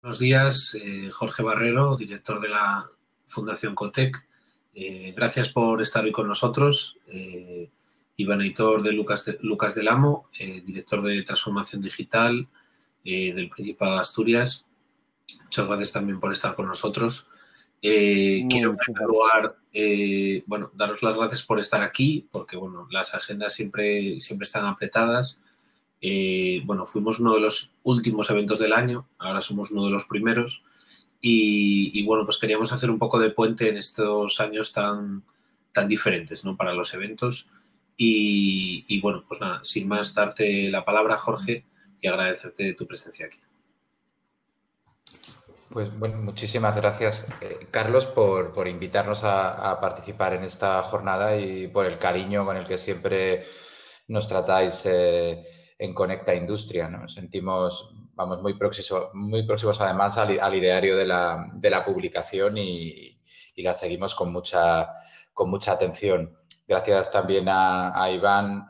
Buenos días, Jorge Barrero, director de la Fundación Cotec. Gracias por estar hoy con nosotros. Iván Aitor Lucas del Amo, director de Transformación Digital del Principado de Asturias. Muchas gracias también por estar con nosotros. Quiero en Muchas primer gracias. lugar, daros las gracias por estar aquí, porque las agendas siempre están apretadas. Fuimos uno de los últimos eventos del año, ahora somos uno de los primeros pues queríamos hacer un poco de puente en estos años tan diferentes, ¿no? Para los eventos pues nada, sin más darte la palabra, Jorge, y agradecerte tu presencia aquí. Pues bueno, muchísimas gracias, Carlos, por invitarnos a participar en esta jornada y por el cariño con el que siempre nos tratáis en Conecta Industria, ¿no? Nos sentimos, vamos, muy próximos además al ideario de la publicación y la seguimos con mucha atención. Gracias también a Iván.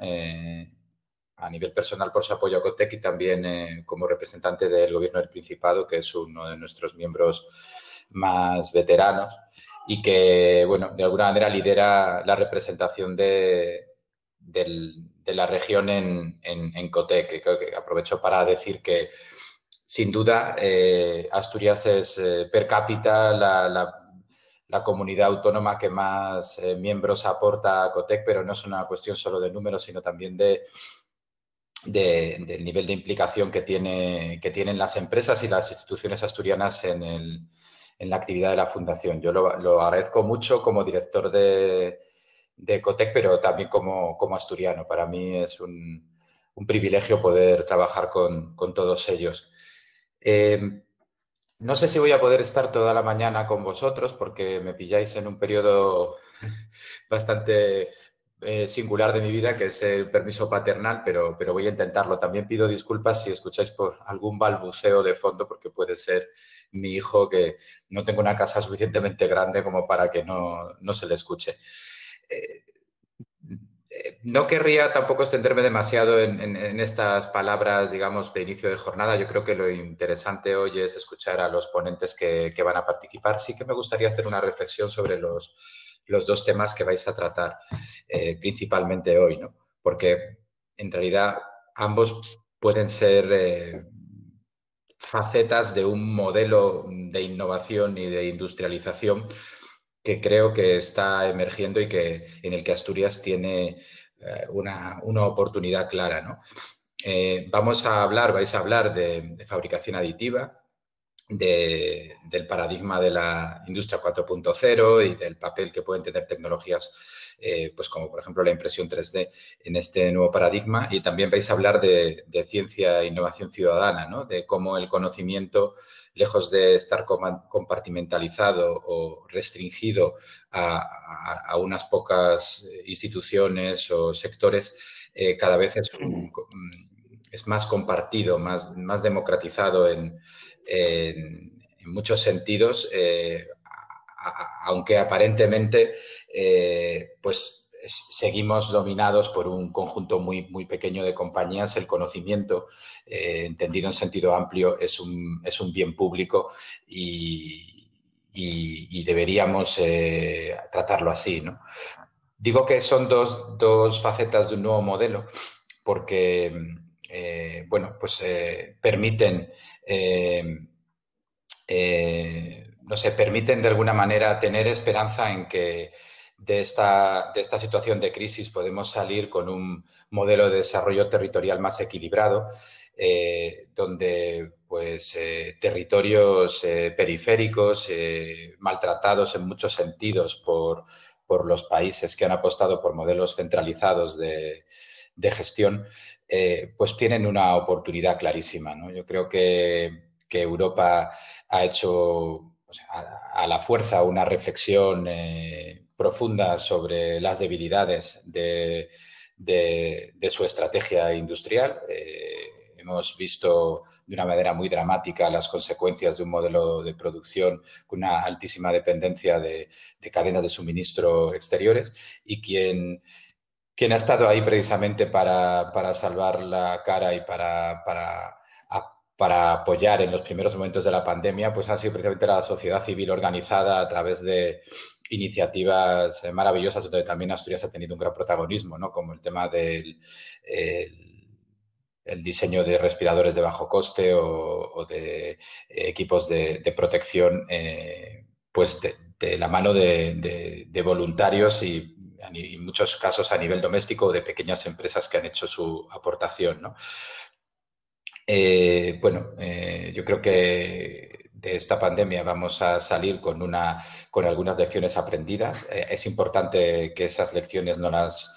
A nivel personal por su apoyo a Cotec y también como representante del Gobierno del Principado, que es uno de nuestros miembros más veteranos y que, bueno, de alguna manera lidera la representación de la región en Cotec. Y creo que aprovecho para decir que, sin duda, Asturias es per cápita la comunidad autónoma que más miembros aporta a Cotec, pero no es una cuestión solo de números, sino también del nivel de implicación que tienen las empresas y las instituciones asturianas en la actividad de la Fundación. Yo lo agradezco mucho como director de Cotec, pero también como asturiano. Para mí es un privilegio poder trabajar con todos ellos. No sé si voy a poder estar toda la mañana con vosotros porque me pilláis en un periodo bastante singular de mi vida, que es el permiso paternal, pero voy a intentarlo. También pido disculpas si escucháis por algún balbuceo de fondo, porque puede ser mi hijo, que no tengo una casa suficientemente grande como para que no se le escuche. Eh, no querría tampoco extenderme demasiado en estas palabras, digamos, de inicio de jornada. Yo creo que lo interesante hoy es escuchar a los ponentes que van a participar. Sí que me gustaría hacer una reflexión sobre los dos temas que vais a tratar principalmente hoy, ¿no? Porque en realidad ambos pueden ser facetas de un modelo de innovación y de industrialización que creo que está emergiendo y en el que Asturias tiene una oportunidad clara, ¿no? Vais a hablar de fabricación aditiva, del paradigma de la industria 4.0 y del papel que pueden tener tecnologías pues como por ejemplo la impresión 3D en este nuevo paradigma, y también vais a hablar de ciencia e innovación ciudadana, ¿no? De cómo el conocimiento, lejos de estar compartimentalizado o restringido a unas pocas instituciones o sectores, cada vez es más compartido, más democratizado en muchos sentidos, aunque aparentemente pues seguimos dominados por un conjunto muy pequeño de compañías. El conocimiento, entendido en sentido amplio, es un bien público y deberíamos tratarlo así, ¿no? Digo que son dos facetas de un nuevo modelo porque permiten no sé, permiten de alguna manera tener esperanza en que de esta situación de crisis podemos salir con un modelo de desarrollo territorial más equilibrado, donde pues territorios periféricos, maltratados en muchos sentidos por los países que han apostado por modelos centralizados de gestión, pues tienen una oportunidad clarísima, ¿no? Yo creo que Europa ha hecho, pues, a la fuerza, una reflexión profunda sobre las debilidades de su estrategia industrial. Hemos visto de una manera muy dramática las consecuencias de un modelo de producción con una altísima dependencia de cadenas de suministro exteriores, y quien ha estado ahí precisamente para salvar la cara y para para apoyar en los primeros momentos de la pandemia, pues ha sido precisamente la sociedad civil organizada a través de iniciativas maravillosas donde también Asturias ha tenido un gran protagonismo, ¿no? Como el tema del el diseño de respiradores de bajo coste o de equipos de protección, pues de la mano de voluntarios y en muchos casos a nivel doméstico o de pequeñas empresas que han hecho su aportación, ¿no? Yo creo que de esta pandemia vamos a salir con algunas lecciones aprendidas. Es importante que esas lecciones no las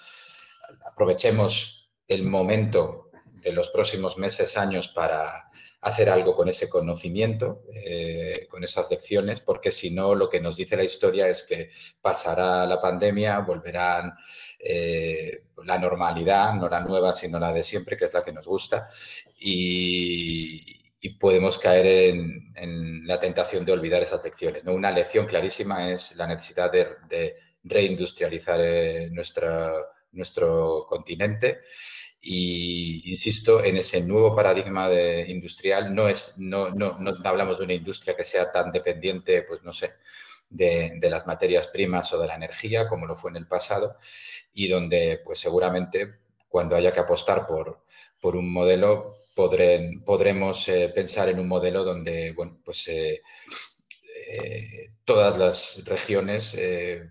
aprovechemos el momento de los próximos meses, años para hacer algo con ese conocimiento, con esas lecciones, porque si no, lo que nos dice la historia es que pasará la pandemia, volverán la normalidad, no la nueva, sino la de siempre, que es la que nos gusta, y podemos caer en la tentación de olvidar esas lecciones, ¿no? Una lección clarísima es la necesidad de reindustrializar nuestro continente y insisto en ese nuevo paradigma industrial. No hablamos de una industria que sea tan dependiente, pues no sé, de las materias primas o de la energía como lo fue en el pasado, y donde pues seguramente cuando haya que apostar por un modelo podremos pensar en un modelo donde bueno, pues todas las regiones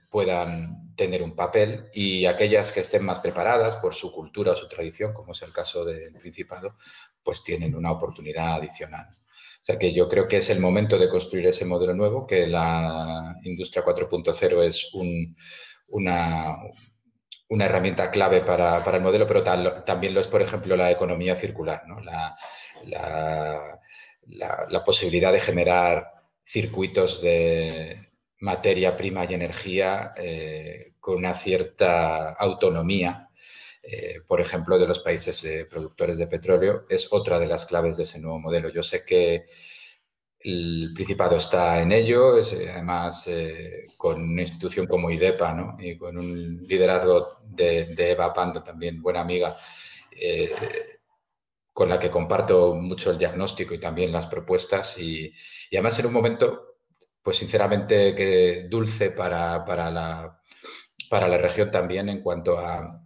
puedan tener un papel, y aquellas que estén más preparadas por su cultura o su tradición, como es el caso del Principado, pues tienen una oportunidad adicional. O sea que yo creo que es el momento de construir ese modelo nuevo, que la industria 4.0 es una, una herramienta clave para el modelo, pero también lo es, por ejemplo, la economía circular, ¿no? La, la posibilidad de generar circuitos de materia prima y energía con una cierta autonomía, por ejemplo, de los países productores de petróleo, es otra de las claves de ese nuevo modelo. Yo sé que el Principado está en ello, además con una institución como IDEPA, ¿no? Y con un liderazgo de Eva Pando, también buena amiga, eh, con la que comparto mucho el diagnóstico y también las propuestas, y además en un momento, pues sinceramente, que dulce para la región también en cuanto a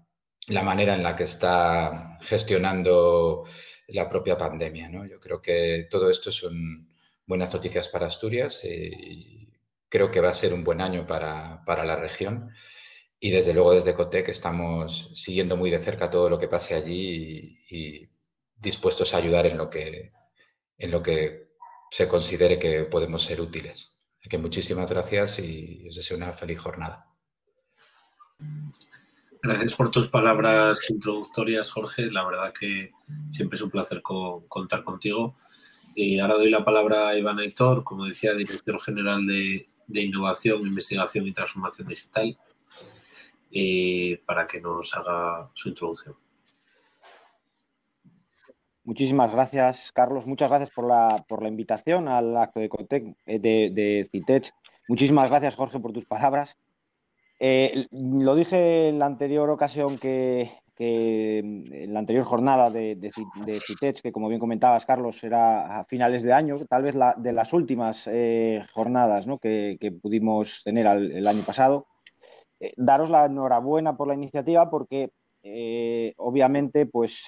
la manera en la que está gestionando la propia pandemia, ¿no? Yo creo que todo esto son buenas noticias para Asturias y creo que va a ser un buen año para la región. Y desde luego desde Cotec estamos siguiendo muy de cerca todo lo que pase allí y dispuestos a ayudar en lo que se considere que podemos ser útiles. Así que muchísimas gracias y os deseo una feliz jornada. Gracias por tus palabras introductorias, Jorge. La verdad que siempre es un placer contar contigo. Ahora doy la palabra a Iván Aitor, como decía, director general de Innovación, Investigación y Transformación Digital, para que nos haga su introducción. Muchísimas gracias, Carlos. Muchas gracias por la invitación al acto de Cotec, de CITECH. Muchísimas gracias, Jorge, por tus palabras. Lo dije en la anterior ocasión que en la anterior jornada de CITECH, que como bien comentabas, Carlos, era a finales de año, tal vez de las últimas jornadas, ¿no? que pudimos tener el año pasado. Daros la enhorabuena por la iniciativa porque obviamente pues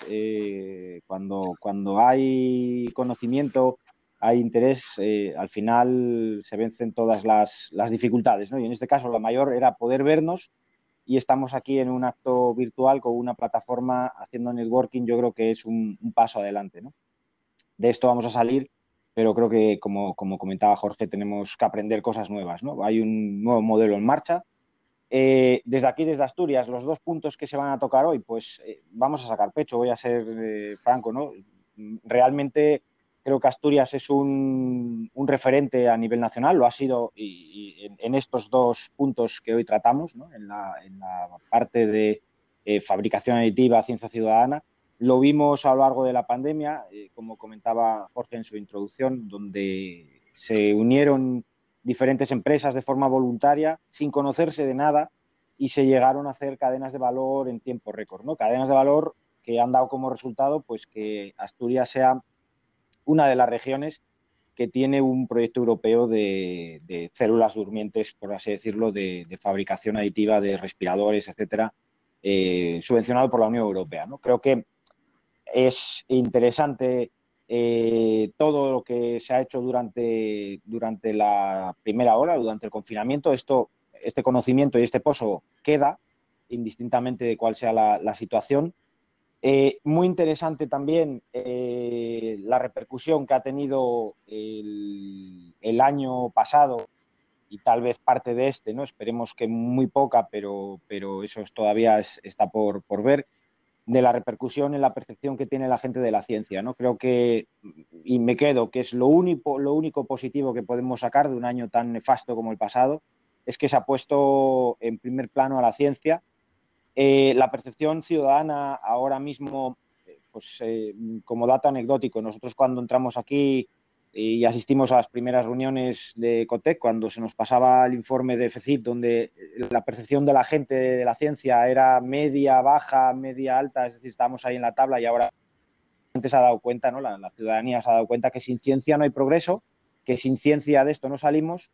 cuando hay conocimiento, hay interés, al final se vencen todas las dificultades, ¿no? Y en este caso la mayor era poder vernos, y estamos aquí en un acto virtual con una plataforma haciendo networking. Yo creo que es un paso adelante, ¿no? De esto vamos a salir, pero creo que como comentaba Jorge, tenemos que aprender cosas nuevas, ¿no? Hay un nuevo modelo en marcha. Desde aquí, desde Asturias, los dos puntos que se van a tocar hoy, pues vamos a sacar pecho, voy a ser franco, ¿no? Realmente creo que Asturias es un referente a nivel nacional, lo ha sido y en estos dos puntos que hoy tratamos, ¿no? En la parte de fabricación aditiva, ciencia ciudadana. Lo vimos a lo largo de la pandemia, como comentaba Jorge en su introducción, donde se unieron diferentes empresas de forma voluntaria, sin conocerse de nada, y se llegaron a hacer cadenas de valor en tiempo récord, ¿no? Cadenas de valor que han dado como resultado pues que Asturias sea una de las regiones que tiene un proyecto europeo de células durmientes, por así decirlo, de fabricación aditiva de respiradores, etcétera, subvencionado por la Unión Europea, ¿no? Creo que es interesante todo lo que se ha hecho durante la primera hora, durante el confinamiento. Este conocimiento y este pozo queda, indistintamente de cuál sea la situación. Muy interesante también la repercusión que ha tenido el año pasado y tal vez parte de este, ¿no? Esperemos que muy poca, pero eso todavía está por ver, de la repercusión en la percepción que tiene la gente de la ciencia, ¿no? Creo que, y me quedo, que es lo único positivo que podemos sacar de un año tan nefasto como el pasado, es que se ha puesto en primer plano a la ciencia. La percepción ciudadana ahora mismo, como dato anecdótico, nosotros cuando entramos aquí y asistimos a las primeras reuniones de Ecotec, cuando se nos pasaba el informe de FECIT, donde la percepción de la gente de la ciencia era media, baja, media, alta, es decir, estábamos ahí en la tabla y ahora la gente se ha dado cuenta, ¿no? La ciudadanía se ha dado cuenta que sin ciencia no hay progreso, que sin ciencia de esto no salimos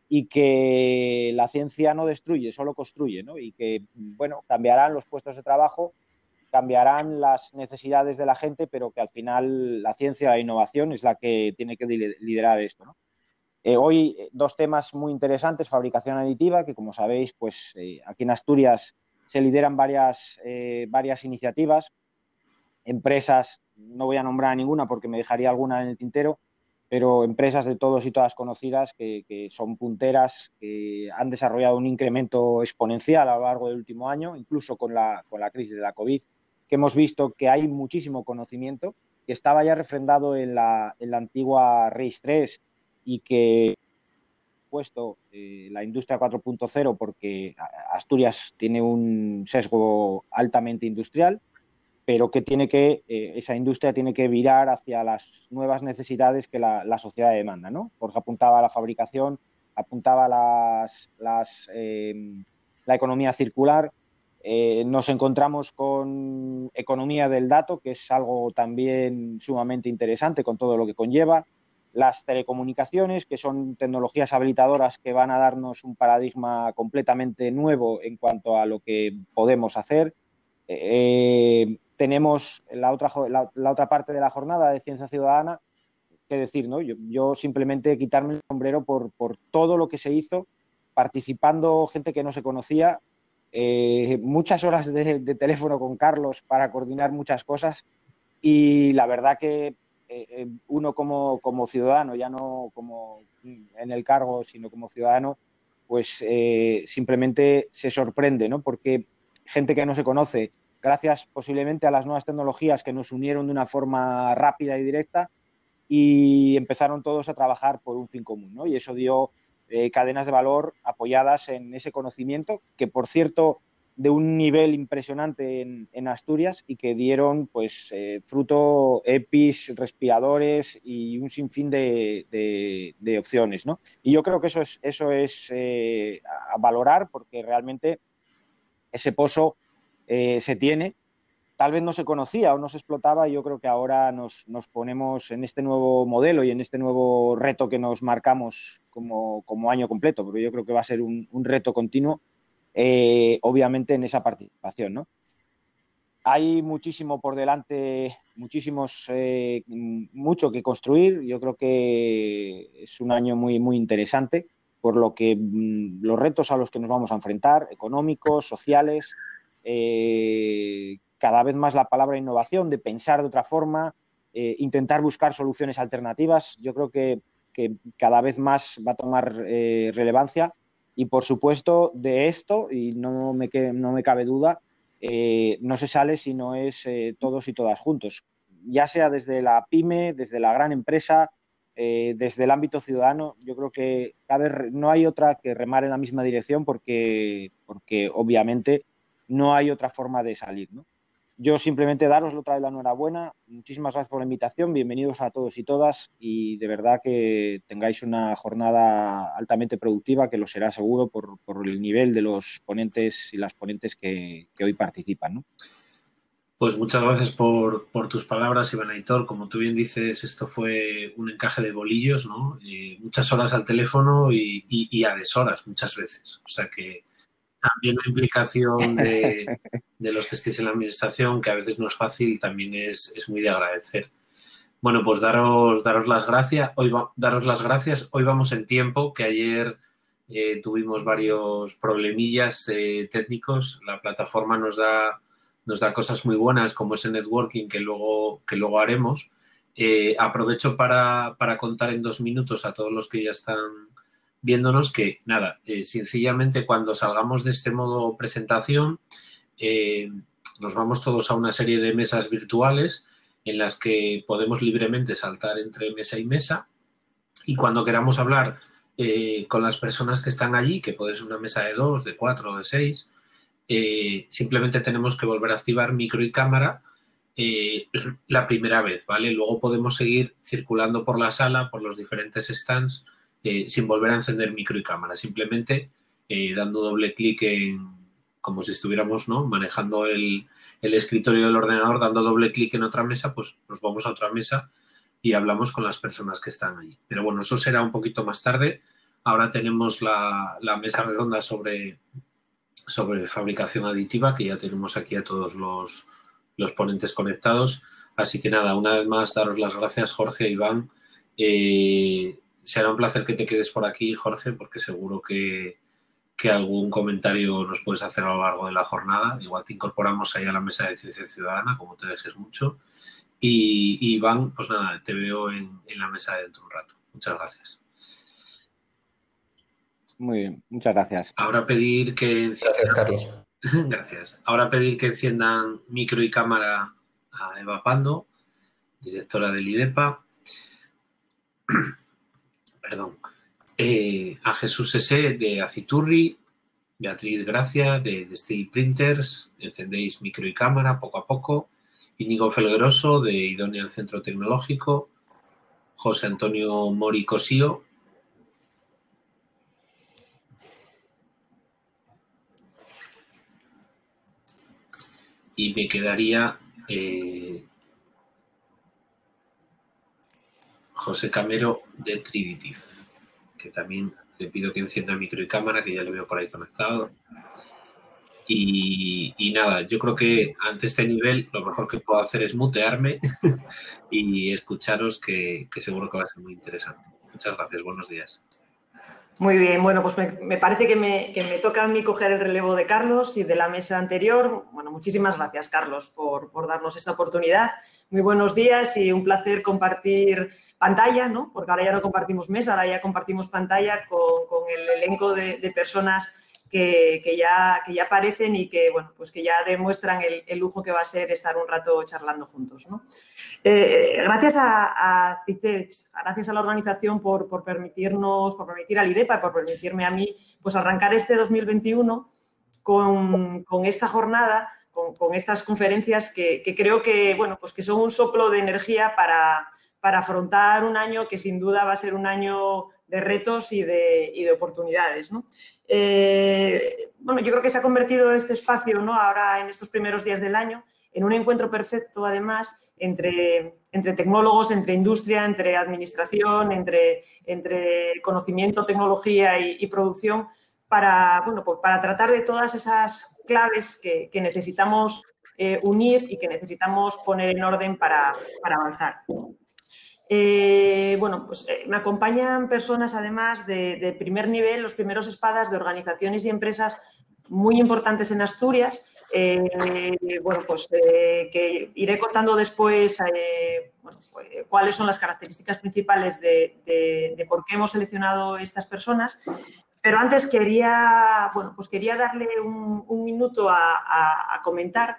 y que la ciencia no destruye, solo construye, ¿no? Y que, bueno, cambiarán los puestos de trabajo, cambiarán las necesidades de la gente, pero que al final la ciencia, la innovación es la que tiene que liderar esto, ¿no? Hoy dos temas muy interesantes, fabricación aditiva, que como sabéis, pues aquí en Asturias se lideran varias iniciativas, empresas, no voy a nombrar ninguna porque me dejaría alguna en el tintero, pero empresas de todos y todas conocidas que son punteras, que han desarrollado un incremento exponencial a lo largo del último año, incluso con la crisis de la COVID, que hemos visto que hay muchísimo conocimiento, que estaba ya refrendado en la antigua RIS 3 y que puesto la industria 4.0 porque Asturias tiene un sesgo altamente industrial, pero que esa industria tiene que virar hacia las nuevas necesidades que la sociedad demanda, ¿no? Jorge apuntaba a la fabricación, apuntaba a la economía circular. Nos encontramos con economía del dato, que es algo también sumamente interesante con todo lo que conlleva. Las telecomunicaciones, que son tecnologías habilitadoras que van a darnos un paradigma completamente nuevo en cuanto a lo que podemos hacer. Tenemos la otra parte de la jornada de ciencia ciudadana, que decir, ¿no? Yo simplemente quitarme el sombrero por todo lo que se hizo, participando gente que no se conocía, muchas horas de teléfono con Carlos para coordinar muchas cosas y la verdad que uno como ciudadano, ya no como en el cargo, sino como ciudadano, pues simplemente se sorprende, ¿no? Porque gente que no se conoce, gracias posiblemente a las nuevas tecnologías que nos unieron de una forma rápida y directa y empezaron todos a trabajar por un fin común, ¿no? Y eso dio cadenas de valor apoyadas en ese conocimiento, que por cierto de un nivel impresionante en Asturias y que dieron pues fruto EPIs, respiradores y un sinfín de opciones, ¿no? Y yo creo que eso es a valorar porque realmente ese pozo se tiene. Tal vez no se conocía o no se explotaba y yo creo que ahora nos ponemos en este nuevo modelo y en este nuevo reto que nos marcamos como año completo, porque yo creo que va a ser un reto continuo, obviamente en esa participación, ¿no? Hay muchísimo por delante, mucho que construir. Yo creo que es un año muy, muy interesante, por lo que los retos a los que nos vamos a enfrentar, económicos, sociales, cada vez más la palabra innovación, de pensar de otra forma, intentar buscar soluciones alternativas, yo creo que cada vez más va a tomar relevancia y, por supuesto, de esto, y no me cabe duda, no se sale si no es todos y todas juntos, ya sea desde la pyme, desde la gran empresa, desde el ámbito ciudadano. Yo creo que no hay otra que remar en la misma dirección porque obviamente no hay otra forma de salir, ¿no? Yo simplemente daros otra vez la enhorabuena, muchísimas gracias por la invitación, bienvenidos a todos y todas y de verdad que tengáis una jornada altamente productiva, que lo será seguro por el nivel de los ponentes y las ponentes que hoy participan, ¿no? Pues muchas gracias por tus palabras, Iván Aitor. Como tú bien dices, esto fue un encaje de bolillos, ¿no? Muchas horas al teléfono y a deshoras muchas veces. O sea que también la implicación de los que estéis en la administración, que a veces no es fácil, también es muy de agradecer. Bueno, pues daros las gracias. Daros las gracias. Hoy vamos en tiempo, que ayer tuvimos varios problemillas técnicos. La plataforma nos da cosas muy buenas, como ese networking que luego haremos. Aprovecho para contar en 2 minutos a todos los que ya están viéndonos que, nada, sencillamente cuando salgamos de este modo presentación, nos vamos todos a una serie de mesas virtuales en las que podemos libremente saltar entre mesa y mesa, y cuando queramos hablar con las personas que están allí, que puede ser una mesa de 2, de 4 o de 6, simplemente tenemos que volver a activar micro y cámara la primera vez, ¿vale? Luego podemos seguir circulando por la sala, por los diferentes stands, sin volver a encender micro y cámara, simplemente dando doble clic como si estuviéramos, ¿no?, manejando el escritorio del ordenador, dando doble clic en otra mesa, pues nos vamos a otra mesa y hablamos con las personas que están allí. Pero bueno, eso será un poquito más tarde. Ahora tenemos la mesa redonda sobre fabricación aditiva, que ya tenemos aquí a todos los ponentes conectados. Así que nada, una vez más, daros las gracias, Jorge, Iván. Será un placer que te quedes por aquí, Jorge, porque seguro que algún comentario nos puedes hacer a lo largo de la jornada. Igual te incorporamos ahí a la mesa de Ciencia Ciudadana, como te dejes mucho. Y Iván, pues nada, te veo en la mesa dentro de un rato. Muchas gracias. Muy bien, muchas gracias. Ahora pedir que Gracias, Carlos. Gracias. Ahora pedir que enciendan micro y cámara a Eva Pando, directora del IDEPA. Perdón. A Jesús S. de Aciturri, Beatriz Gracia de Steel Printers, encendéis micro y cámara poco a poco. Íñigo Felgueroso de Idónea al Centro Tecnológico. José Antonio Mori Cosío. Y me quedaría José Camero de Triditive, que también le pido que encienda micro y cámara, que ya lo veo por ahí conectado. Y nada, yo creo que ante este nivel lo mejor que puedo hacer es mutearme y escucharos, que seguro que va a ser muy interesante. Muchas gracias, buenos días. Muy bien, bueno, pues me parece que me toca a mí coger el relevo de Carlos y de la mesa anterior. Bueno, muchísimas gracias, Carlos, por darnos esta oportunidad. Muy buenos días y un placer compartir pantalla, ¿no? Porque ahora ya no compartimos mesa, ahora ya compartimos pantalla con el elenco de personas que ya aparecen y que, bueno, pues que ya demuestran el lujo que va a ser estar un rato charlando juntos, ¿no? Gracias a CITEC, gracias a la organización por permitir al IDEPA, por permitirme a mí, pues arrancar este 2021 con esta jornada, con estas conferencias que creo que, bueno, pues que son un soplo de energía para afrontar un año que sin duda va a ser un año de retos y de oportunidades, ¿no? Bueno, yo creo que se ha convertido este espacio, ¿no?, ahora en estos primeros días del año, en un encuentro perfecto, además, entre tecnólogos, entre industria, entre administración, entre conocimiento, tecnología y producción, para tratar de todas esas claves que necesitamos unir y que necesitamos poner en orden para avanzar. Bueno, pues me acompañan personas, además, de primer nivel, los primeros espadas de organizaciones y empresas muy importantes en Asturias. Bueno, pues que iré contando después cuáles son las características principales de por qué hemos seleccionado estas personas. Pero antes quería darle un minuto a comentar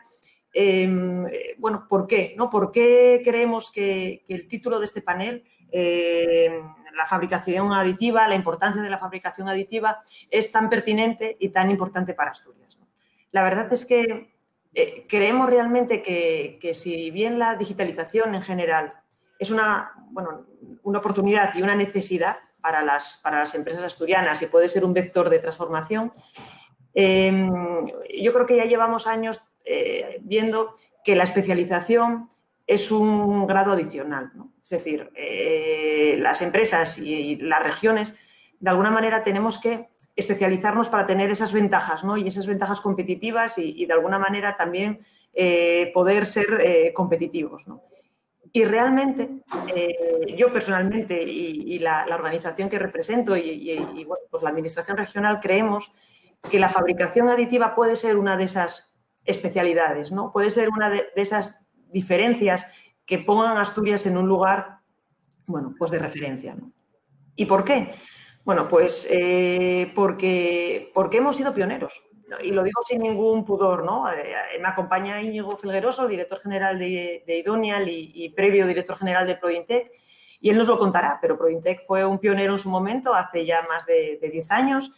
bueno, ¿por qué? ¿No? ¿Por qué creemos que el título de este panel, la fabricación aditiva, la importancia de la fabricación aditiva, es tan pertinente y tan importante para Asturias, ¿no? La verdad es que creemos realmente que si bien la digitalización en general es una oportunidad y una necesidad para las empresas asturianas y puede ser un vector de transformación, yo creo que ya llevamos años viendo que la especialización es un grado adicional, ¿no? Es decir, las empresas y las regiones, de alguna manera, tenemos que especializarnos para tener esas ventajas, ¿no? Y esas ventajas competitivas y de alguna manera también poder ser competitivos, ¿no? Y realmente, yo personalmente y la organización que represento y bueno, pues la Administración Regional creemos que la fabricación aditiva puede ser una de esas especialidades, ¿no? Puede ser una de esas diferencias que pongan a Asturias en un lugar, bueno, pues de referencia, ¿no? ¿Y por qué? Bueno, pues porque hemos sido pioneros, ¿no? Y lo digo sin ningún pudor, ¿no? Me acompaña Íñigo Felgueroso, director general de Idonial y previo director general de Prodintec, y él nos lo contará, pero Prodintec fue un pionero en su momento, hace ya más de 10 años,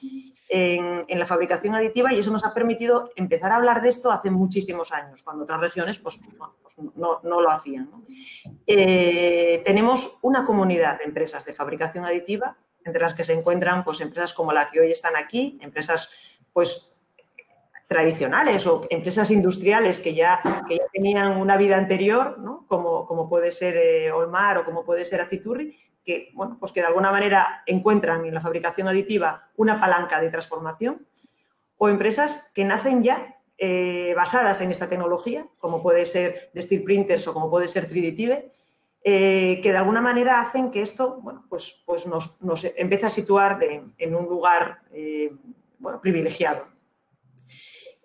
en la fabricación aditiva, y eso nos ha permitido empezar a hablar de esto hace muchísimos años, cuando otras regiones pues no lo hacían, ¿no? Tenemos una comunidad de empresas de fabricación aditiva, entre las que se encuentran pues empresas como la que hoy están aquí, empresas pues tradicionales o empresas industriales que ya tenían una vida anterior, ¿no? Como puede ser Olmar o como puede ser Aciturri, que, bueno, pues que de alguna manera encuentran en la fabricación aditiva una palanca de transformación, o empresas que nacen ya basadas en esta tecnología, como puede ser de Steel Printers o como puede ser 3D-Tive, que de alguna manera hacen que esto, bueno, pues nos empiece a situar en un lugar bueno, privilegiado.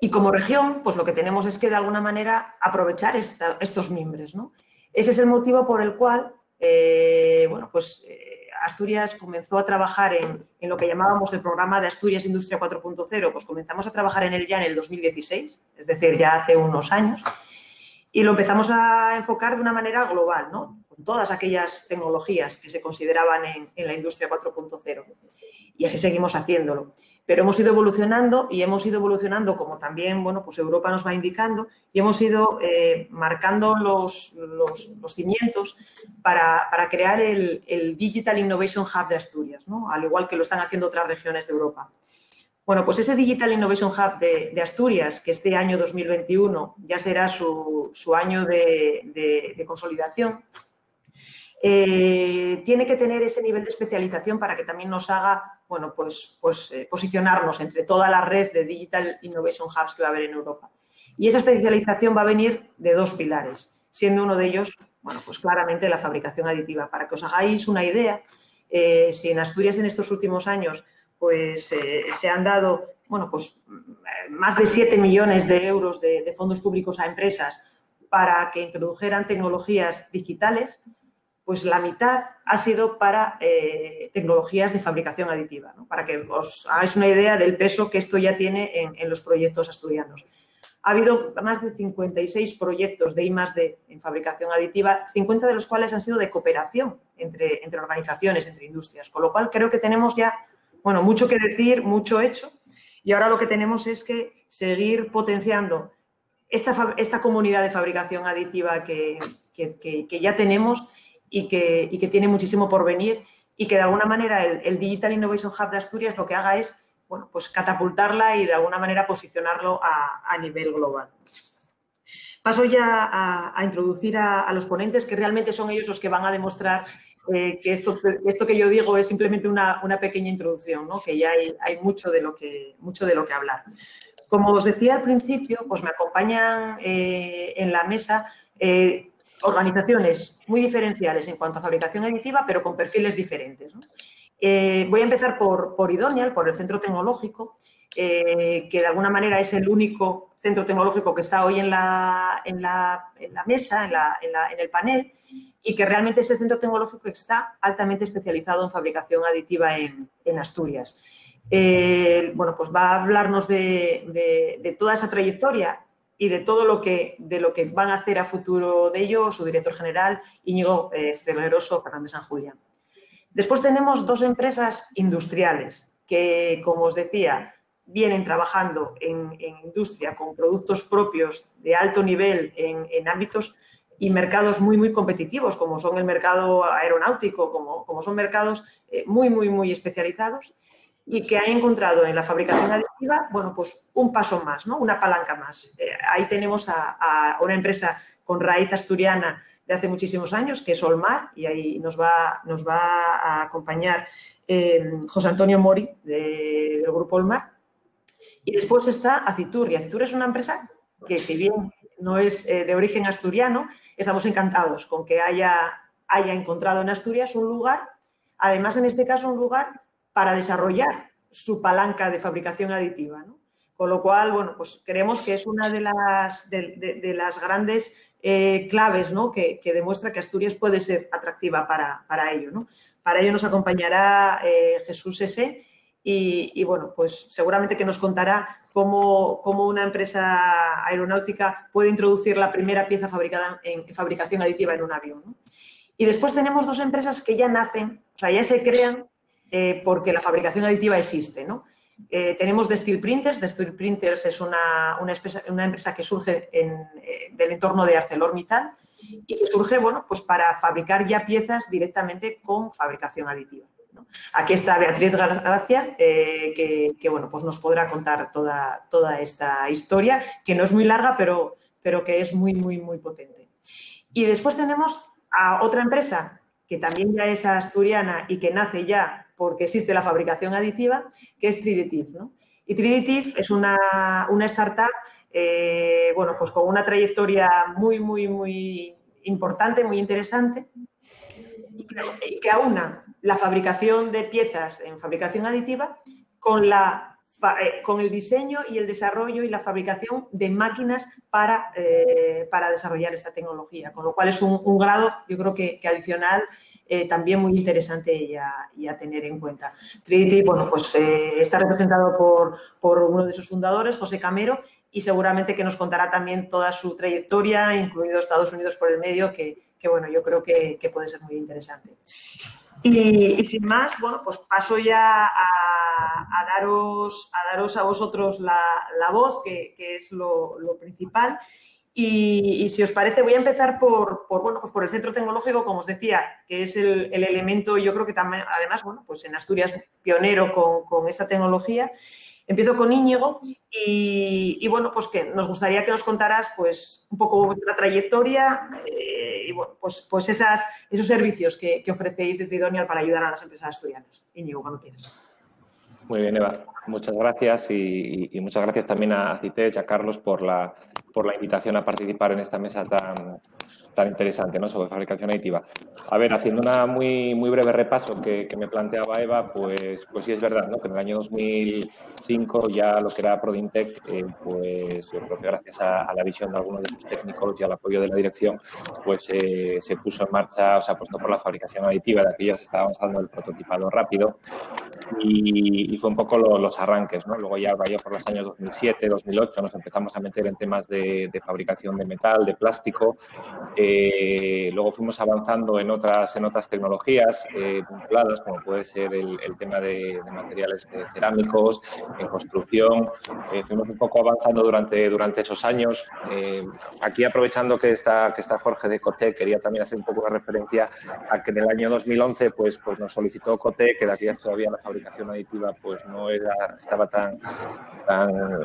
Y como región, pues lo que tenemos es que de alguna manera aprovechar estos mimbres, ¿no? Ese es el motivo por el cual, bueno, pues Asturias comenzó a trabajar en lo que llamábamos el programa de Asturias Industria 4.0, pues comenzamos a trabajar en él ya en el 2016, es decir, ya hace unos años, y lo empezamos a enfocar de una manera global, ¿no? Con todas aquellas tecnologías que se consideraban en la Industria 4.0. Y así seguimos haciéndolo. Pero hemos ido evolucionando y hemos ido evolucionando como también, bueno, pues Europa nos va indicando, y hemos ido marcando los cimientos para crear el Digital Innovation Hub de Asturias, ¿no? Al igual que lo están haciendo otras regiones de Europa. Bueno, pues ese Digital Innovation Hub de Asturias, que este año 2021 ya será su año de consolidación, tiene que tener ese nivel de especialización para que también nos haga, bueno, pues posicionarnos entre toda la red de Digital Innovation Hubs que va a haber en Europa. Y esa especialización va a venir de dos pilares, siendo uno de ellos, bueno, pues claramente la fabricación aditiva. Para que os hagáis una idea, si en Asturias en estos últimos años pues se han dado, bueno, pues más de 7 millones de euros de fondos públicos a empresas para que introdujeran tecnologías digitales, pues la mitad ha sido para tecnologías de fabricación aditiva, ¿no? Para que os hagáis una idea del peso que esto ya tiene en los proyectos asturianos. Ha habido más de 56 proyectos de I+D en fabricación aditiva, 50 de los cuales han sido de cooperación entre organizaciones, entre industrias, con lo cual creo que tenemos ya, bueno, mucho que decir, mucho hecho, y ahora lo que tenemos es que seguir potenciando esta comunidad de fabricación aditiva que ya tenemos y que tiene muchísimo por venir, y que de alguna manera el Digital Innovation Hub de Asturias lo que haga es, bueno, pues catapultarla y de alguna manera posicionarlo a nivel global. Paso ya a introducir a los ponentes, que realmente son ellos los que van a demostrar que esto que yo digo es simplemente una pequeña introducción, ¿no? Que ya hay mucho de lo que hablar. Como os decía al principio, pues me acompañan en la mesa organizaciones muy diferenciales en cuanto a fabricación aditiva, pero con perfiles diferentes, ¿no? Voy a empezar por Idonial, por el centro tecnológico, que de alguna manera es el único centro tecnológico que está hoy en la mesa, en el panel, y que realmente es el centro tecnológico que está altamente especializado en fabricación aditiva en Asturias. Bueno, pues va a hablarnos de toda esa trayectoria y de todo lo que van a hacer a futuro de ello su director general, Íñigo Felgueroso Fernández San Julián. Después tenemos dos empresas industriales que, como os decía, vienen trabajando en industria con productos propios de alto nivel en ámbitos y mercados muy, muy competitivos, como son el mercado aeronáutico, como son mercados muy, muy, muy especializados. y que ha encontrado en la fabricación aditiva, bueno, pues un paso más, ¿no? Una palanca más. Ahí tenemos a una empresa con raíz asturiana de hace muchísimos años, que es Olmar, y ahí nos va a acompañar José Antonio Mori del grupo Olmar. Y después está Acitur, y Acitur es una empresa que, si bien no es de origen asturiano, estamos encantados con que haya encontrado en Asturias un lugar, además en este caso un lugar para desarrollar su palanca de fabricación aditiva, ¿no? Con lo cual, bueno, pues creemos que es una de las grandes claves, ¿no? que demuestra que Asturias puede ser atractiva para ello, ¿no? Para ello nos acompañará Jesús Ese y, bueno, pues seguramente que nos contará cómo una empresa aeronáutica puede introducir la primera pieza fabricada en fabricación aditiva en un avión, ¿no? Y después tenemos dos empresas que ya nacen, o sea, ya se crean porque la fabricación aditiva existe, ¿no? Tenemos The Steel Printers. The Steel Printers es una empresa que surge del entorno de ArcelorMittal y que surge, bueno, pues para fabricar ya piezas directamente con fabricación aditiva, ¿no? Aquí está Beatriz Gracia, que bueno, pues nos podrá contar toda esta historia, que no es muy larga, pero que es muy, muy, muy potente. Y después tenemos a otra empresa que también ya es asturiana y que nace ya porque existe la fabricación aditiva, que es Triditive, ¿no? Y Triditive es una startup, bueno, pues con una trayectoria muy, muy, muy importante, muy interesante, y que aúna la fabricación de piezas en fabricación aditiva con el diseño y el desarrollo y la fabricación de máquinas para desarrollar esta tecnología, con lo cual es un grado, yo creo que adicional, también muy interesante y a tener en cuenta. Trinity, bueno, pues está representado por uno de sus fundadores, José Camero, y seguramente que nos contará también toda su trayectoria, incluido Estados Unidos por el medio, que bueno, yo creo que puede ser muy interesante. Y sin más, bueno, pues paso ya a daros a vosotros la voz, que es lo principal. Y si os parece, voy a empezar bueno, pues por el centro tecnológico, como os decía, que es el elemento, yo creo que también, además, bueno, pues en Asturias pionero con esta tecnología. Empiezo con Íñigo y bueno, pues que nos gustaría que nos contaras pues un poco vuestra trayectoria y bueno, pues esos servicios que ofrecéis desde Idonial para ayudar a las empresas asturianas. Íñigo, cuando quieras. Muy bien, Eva. Muchas gracias y muchas gracias también a Citech y a Carlos por la invitación a participar en esta mesa tan interesante, ¿no?, sobre fabricación aditiva. A ver, haciendo una muy breve repaso que me planteaba Eva, pues sí es verdad, ¿no?, que en el año 2005 ya lo que era Prodintec, pues yo creo que gracias a la visión de algunos de sus técnicos y al apoyo de la dirección, pues se puso en marcha, o se apostó por la fabricación aditiva. De aquí ya se estaba avanzando el prototipado rápido y fue un poco los arranques, ¿no? Luego ya vaya por los años 2007, 2008 nos empezamos a meter en temas de fabricación de metal, de plástico. Luego fuimos avanzando en otras tecnologías vinculadas, como puede ser el tema de materiales cerámicos, en construcción. Fuimos un poco avanzando durante esos años. Aquí, aprovechando que está Jorge de Ecotec, quería también hacer un poco de referencia a que en el año 2011 pues nos solicitó Ecotec, que de aquí todavía la fabricación aditiva pues no estaba tan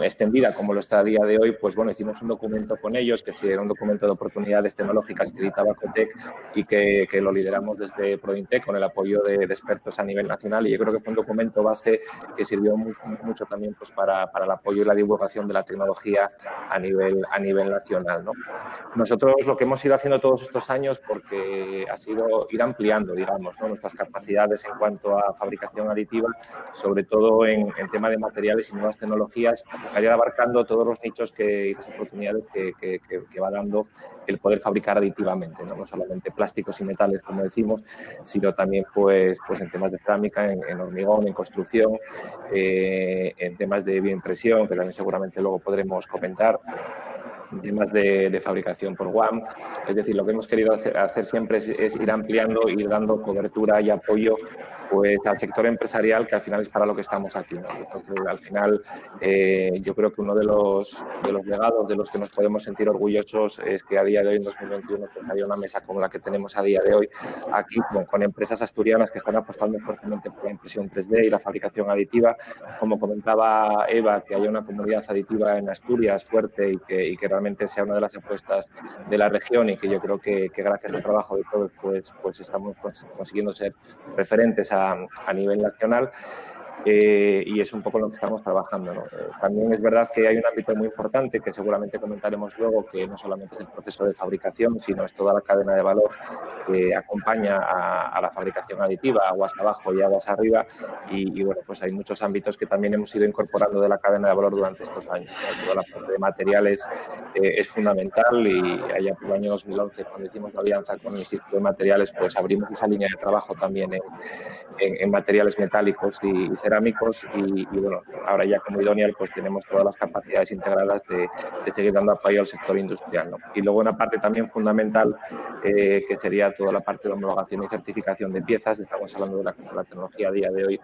extendida como lo está a día de hoy. Pues bueno, hicimos un documento con ellos, que sí era un documento de oportunidades tecnológicas que editaba Ecotec y que lo lideramos desde Prodintec con el apoyo de expertos a nivel nacional, y yo creo que fue un documento base que sirvió mucho también pues para el apoyo y la divulgación de la tecnología a nivel nacional, ¿no? Nosotros lo que hemos ido haciendo todos estos años, porque ha sido ir ampliando, digamos, ¿no?, nuestras capacidades en cuanto a fabricación aditiva, sobre todo en tema de materiales y nuevas tecnologías, para ir abarcando todos los nichos y las oportunidades que va dando el poder fabricar aditivamente, ¿no? No solamente plásticos y metales, como decimos, sino también pues en temas de cerámica, en hormigón, en construcción, en temas de bioimpresión, que también seguramente luego podremos comentar. temas de fabricación por WAM. Es decir, lo que hemos querido hacer siempre es ir ampliando, ir dando cobertura y apoyo pues al sector empresarial, que al final es para lo que estamos aquí, ¿no? Entonces, al final, yo creo que uno de los legados de los que nos podemos sentir orgullosos es que a día de hoy, en 2021, pues haya una mesa como la que tenemos a día de hoy aquí, con empresas asturianas que están apostando fuertemente por la impresión 3D y la fabricación aditiva. Como comentaba Eva, que haya una comunidad aditiva en Asturias fuerte y que realmente sea una de las apuestas de la región, y que yo creo que gracias al trabajo de todos pues estamos consiguiendo ser referentes a nivel nacional. Y es un poco lo que estamos trabajando, ¿no? También es verdad que hay un ámbito muy importante que seguramente comentaremos luego, que no solamente es el proceso de fabricación, sino es toda la cadena de valor que acompaña a la fabricación aditiva, aguas abajo y aguas arriba, y bueno, pues hay muchos ámbitos que también hemos ido incorporando de la cadena de valor durante estos años, ¿no? Toda la parte de materiales es fundamental, y allá por el año 2011, cuando hicimos la alianza con el Instituto de Materiales, pues abrimos esa línea de trabajo también en materiales metálicos y cerámicos, y bueno, ahora ya como Idonial pues tenemos todas las capacidades integradas de seguir dando apoyo al sector industrial, ¿no? Y luego una parte también fundamental que sería toda la parte de homologación y certificación de piezas. Estamos hablando de la tecnología a día de hoy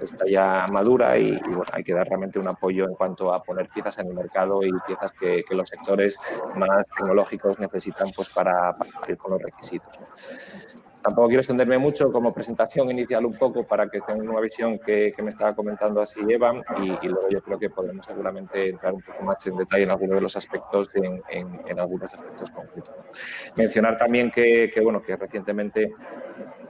está ya madura, y bueno, hay que dar realmente un apoyo en cuanto a poner piezas en el mercado, y piezas que los sectores más tecnológicos necesitan pues para ir con los requisitos, ¿no? Tampoco quiero extenderme mucho, como presentación inicial un poco, para que tengan una visión que me estaba comentando así Eva, y luego yo creo que podremos seguramente entrar un poco más en detalle en algunos de los aspectos, en algunos aspectos concretos. Mencionar también que recientemente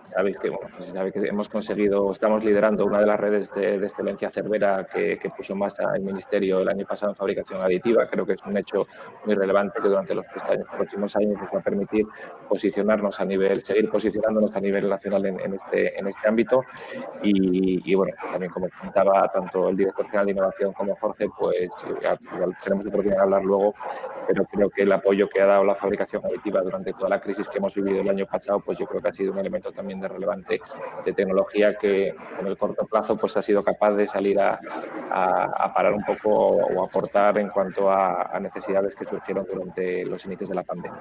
sabéis que, bueno, pues sabe que hemos conseguido, estamos liderando una de las redes de excelencia Cervera que puso en marcha el Ministerio el año pasado en fabricación aditiva. Creo que es un hecho muy relevante que durante los próximos años nos va a permitir posicionarnos seguir posicionándonos a nivel nacional en este ámbito. Y bueno, también como comentaba tanto el director general de innovación como Jorge, pues igual tenemos oportunidad de hablar luego, pero creo que el apoyo que ha dado la fabricación aditiva durante toda la crisis que hemos vivido el año pasado, pues yo creo que ha sido un elemento también relevante de tecnología que en el corto plazo pues ha sido capaz de salir a parar un poco o aportar en cuanto a necesidades que surgieron durante los inicios de la pandemia.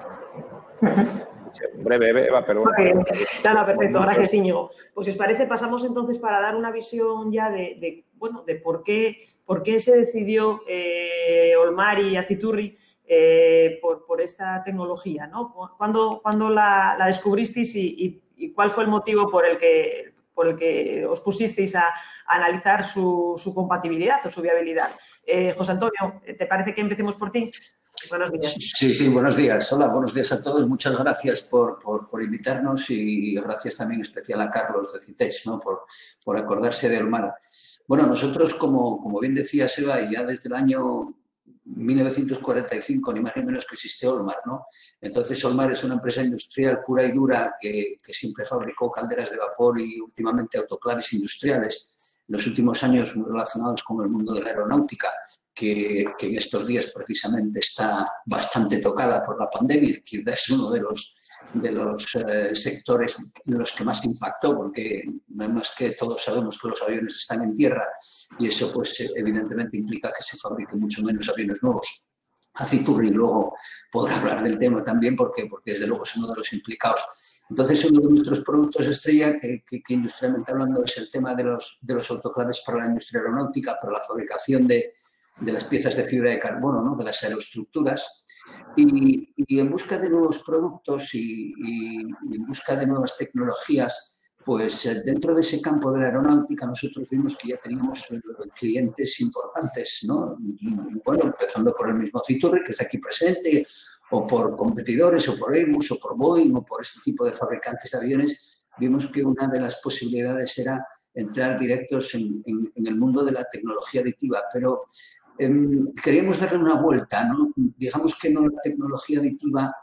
Breve, Eva, pero bueno. Claro, perfecto, gracias Íñigo. Pues si os parece, pasamos entonces para dar una visión ya de por qué se decidió Olmar y Aciturri por esta tecnología, ¿no? ¿Cuándo la descubristeis y cuál fue el motivo por el que os pusisteis a analizar su compatibilidad o su viabilidad? José Antonio, ¿te parece que empecemos por ti? Buenos días. Sí, buenos días. Hola, buenos días a todos. Muchas gracias por invitarnos, y gracias también especial a Carlos de CITES, ¿no? por acordarse de Olmar. Bueno, nosotros, como bien decía Seba, ya desde el año 1945, ni más ni menos, que existe Olmar, ¿no? Entonces, Olmar es una empresa industrial pura y dura que siempre fabricó calderas de vapor y últimamente autoclaves industriales. En los últimos años muy relacionados con el mundo de la aeronáutica, que en estos días precisamente está bastante tocada por la pandemia. Quizás es uno de los sectores en los que más impactó, porque más que todos sabemos que los aviones están en tierra, y eso pues evidentemente implica que se fabriquen mucho menos aviones nuevos. Aciturri luego podrá hablar del tema también, porque desde luego es uno de los implicados. Entonces, uno de nuestros productos estrella, que industrialmente hablando es el tema de los autoclaves para la industria aeronáutica, para la fabricación de las piezas de fibra de carbono, ¿no? De las aeroestructuras, y en busca de nuevos productos y en busca de nuevas tecnologías, pues dentro de ese campo de la aeronáutica nosotros vimos que ya teníamos clientes importantes, ¿no? Bueno, empezando por el mismo Aciturri, que está aquí presente, o por competidores, o por Airbus, o por Boeing, o por este tipo de fabricantes de aviones. Vimos que una de las posibilidades era entrar directos en el mundo de la tecnología aditiva, pero queríamos darle una vuelta, ¿no? Digamos que no la tecnología aditiva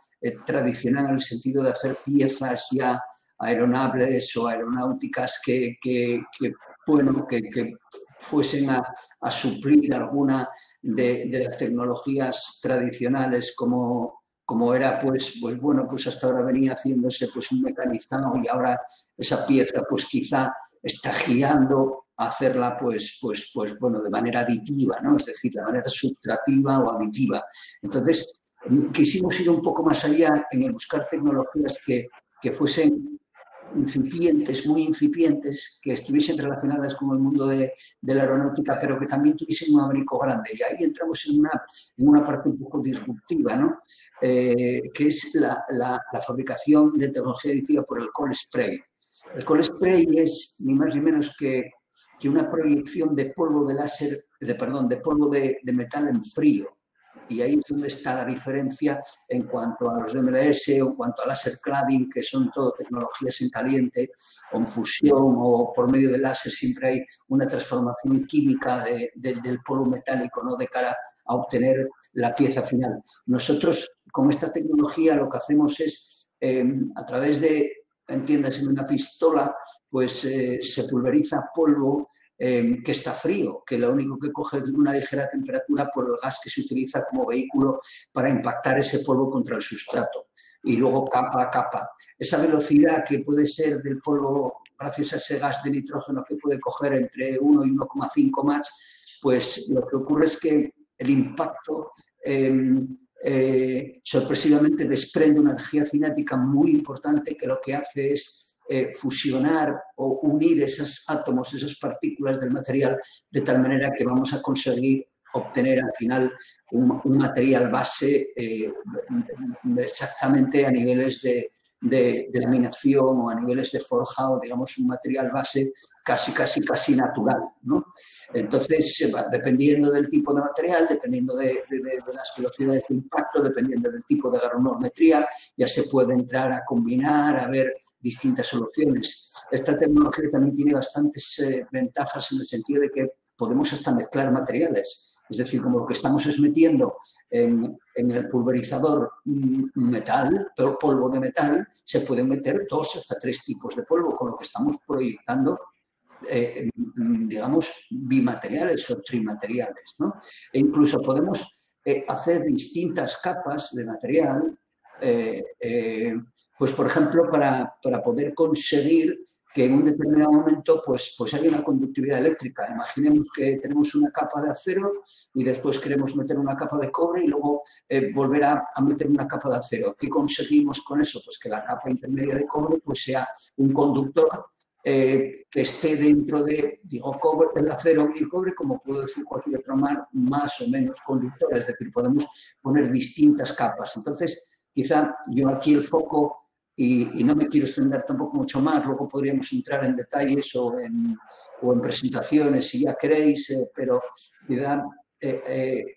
tradicional, en el sentido de hacer piezas ya aeronaves o aeronáuticas que fuesen a suplir alguna de las tecnologías tradicionales, como era pues hasta ahora venía haciéndose pues un mecanizado, y ahora esa pieza pues quizá está girando a hacerla pues de manera aditiva, ¿no? Es decir, de manera subtractiva o aditiva. Entonces, quisimos ir un poco más allá en el buscar tecnologías que fuesen incipientes, muy incipientes, que estuviesen relacionadas con el mundo de la aeronáutica, pero que también tuviesen un abanico grande. Y ahí entramos en una parte un poco disruptiva, ¿no? Que es la fabricación de tecnología aditiva por el cold spray. El cold spray es ni más ni menos que una proyección de polvo de láser, de polvo de metal en frío. Y ahí es donde está la diferencia en cuanto a los DMLS o en cuanto a láser cladding, que son todo tecnologías en caliente o en fusión o por medio de láser. Siempre hay una transformación química del polvo metálico, ¿no? De cara a obtener la pieza final. Nosotros con esta tecnología lo que hacemos es, a través de, entiéndase, una pistola, pues se pulveriza polvo que está frío, que lo único que coge es una ligera temperatura por el gas que se utiliza como vehículo para impactar ese polvo contra el sustrato. Y luego capa a capa. Esa velocidad que puede ser del polvo, gracias a ese gas de nitrógeno que puede coger entre 1 y 1,5 Mach, pues lo que ocurre es que el impacto sorpresivamente desprende una energía cinética muy importante que lo que hace es fusionar o unir esos átomos, esas partículas del material, de tal manera que vamos a conseguir obtener al final un material base exactamente a niveles de laminación o a niveles de forja, o digamos un material base casi natural, ¿no? Entonces, dependiendo del tipo de material, dependiendo de las velocidades de impacto, dependiendo del tipo de granulometría, ya se puede entrar a combinar, a ver distintas soluciones. Esta tecnología también tiene bastantes ventajas en el sentido de que podemos hasta mezclar materiales. Es decir, como lo que estamos es metiendo en el pulverizador metal, polvo de metal, se pueden meter 2 hasta 3 tipos de polvo, con lo que estamos proyectando, digamos, bimateriales o trimateriales, ¿no? E incluso podemos hacer distintas capas de material, pues por ejemplo, para poder conseguir que en un determinado momento pues haya una conductividad eléctrica. Imaginemos que tenemos una capa de acero y después queremos meter una capa de cobre y luego volver a meter una capa de acero. ¿Qué conseguimos con eso? Pues que la capa intermedia de cobre pues sea un conductor que esté dentro de, cobre, el acero y el cobre, como puedo decir cualquier otro más o menos conductor. Es decir, podemos poner distintas capas. Entonces, quizá yo aquí el foco, y no me quiero extender tampoco mucho más, luego podríamos entrar en detalles o en presentaciones si ya queréis, pero quizá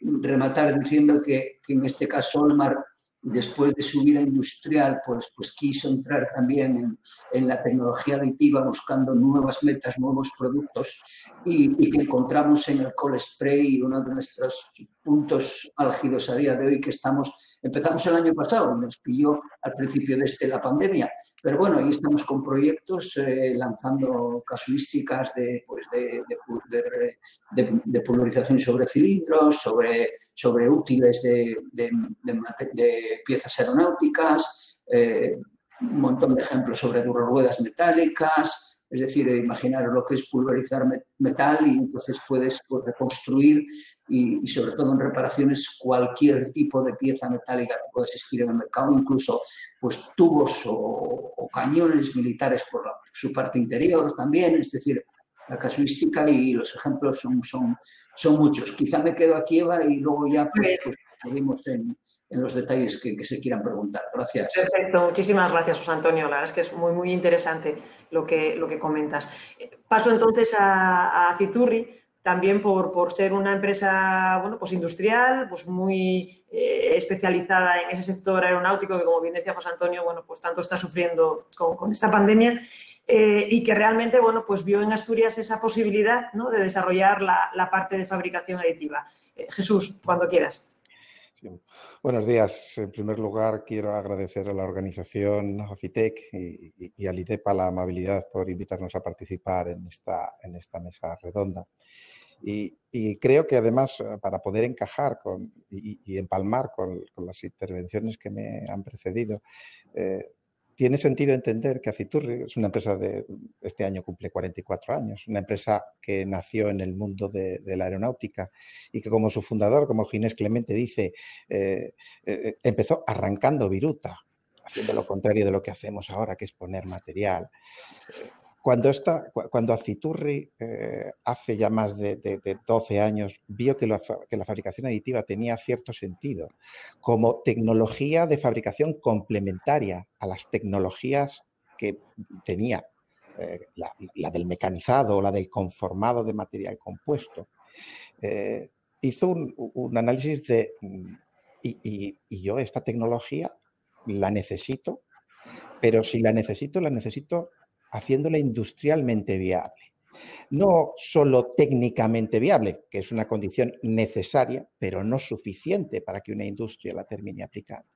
rematar diciendo que en este caso Olmar, después de su vida industrial, pues quiso entrar también en la tecnología aditiva buscando nuevas metas, nuevos productos, y que encontramos en el cold spray uno de nuestros puntos álgidos a día de hoy, que empezamos el año pasado, nos pilló al principio de la pandemia, pero bueno, ahí estamos con proyectos, lanzando casuísticas de pulverización sobre cilindros, sobre útiles de piezas aeronáuticas, un montón de ejemplos sobre ruedas metálicas. Es decir, imaginaros lo que es pulverizar metal y entonces puedes reconstruir y sobre todo en reparaciones cualquier tipo de pieza metálica que pueda existir en el mercado, incluso pues tubos o cañones militares por su parte interior también. Es decir, la casuística y los ejemplos son muchos. Quizá me quedo aquí, Eva, y luego ya pues seguimos en los detalles que se quieran preguntar. Gracias. Perfecto, muchísimas gracias, José Antonio. La verdad es que es muy interesante lo que comentas. Paso entonces a Citurri, también por ser una empresa, bueno, pues industrial, pues muy especializada en ese sector aeronáutico que, como bien decía José Antonio, bueno, pues tanto está sufriendo con esta pandemia, y que realmente, bueno, pues vio en Asturias esa posibilidad, ¿no?, de desarrollar la parte de fabricación aditiva. Jesús, cuando quieras. Sí. Buenos días. En primer lugar, quiero agradecer a la organización, a FITEC y al IDEPA la amabilidad por invitarnos a participar en esta mesa redonda. Y creo que además, para poder encajar y empalmar con las intervenciones que me han precedido, tiene sentido entender que Aciturri es una empresa este año cumple 44 años, una empresa que nació en el mundo de la aeronáutica y que, como su fundador, como Ginés Clemente dice, empezó arrancando viruta, haciendo lo contrario de lo que hacemos ahora, que es poner material. Cuando Aciturri hace ya más de 12 años vio que la fabricación aditiva tenía cierto sentido como tecnología de fabricación complementaria a las tecnologías que tenía la del mecanizado o la del conformado de material compuesto, hizo un análisis de y yo esta tecnología la necesito, pero si la necesito haciéndola industrialmente viable. No solo técnicamente viable, que es una condición necesaria, pero no suficiente para que una industria la termine aplicando.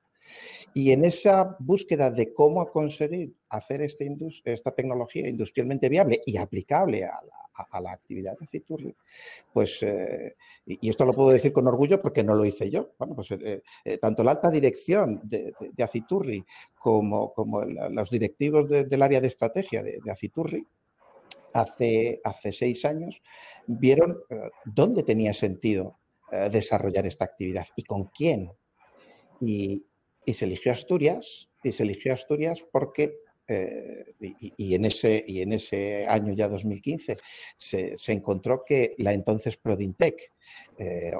Y en esa búsqueda de cómo conseguir hacer esta tecnología industrialmente viable y aplicable a la actividad de Aciturri, pues, y esto lo puedo decir con orgullo porque no lo hice yo, bueno, pues tanto la alta dirección de Aciturri como los directivos del área de estrategia de Aciturri, hace 6 años, vieron dónde tenía sentido desarrollar esta actividad y con quién. Y se eligió Asturias, porque y en ese año ya 2015 se encontró que la entonces Prodintec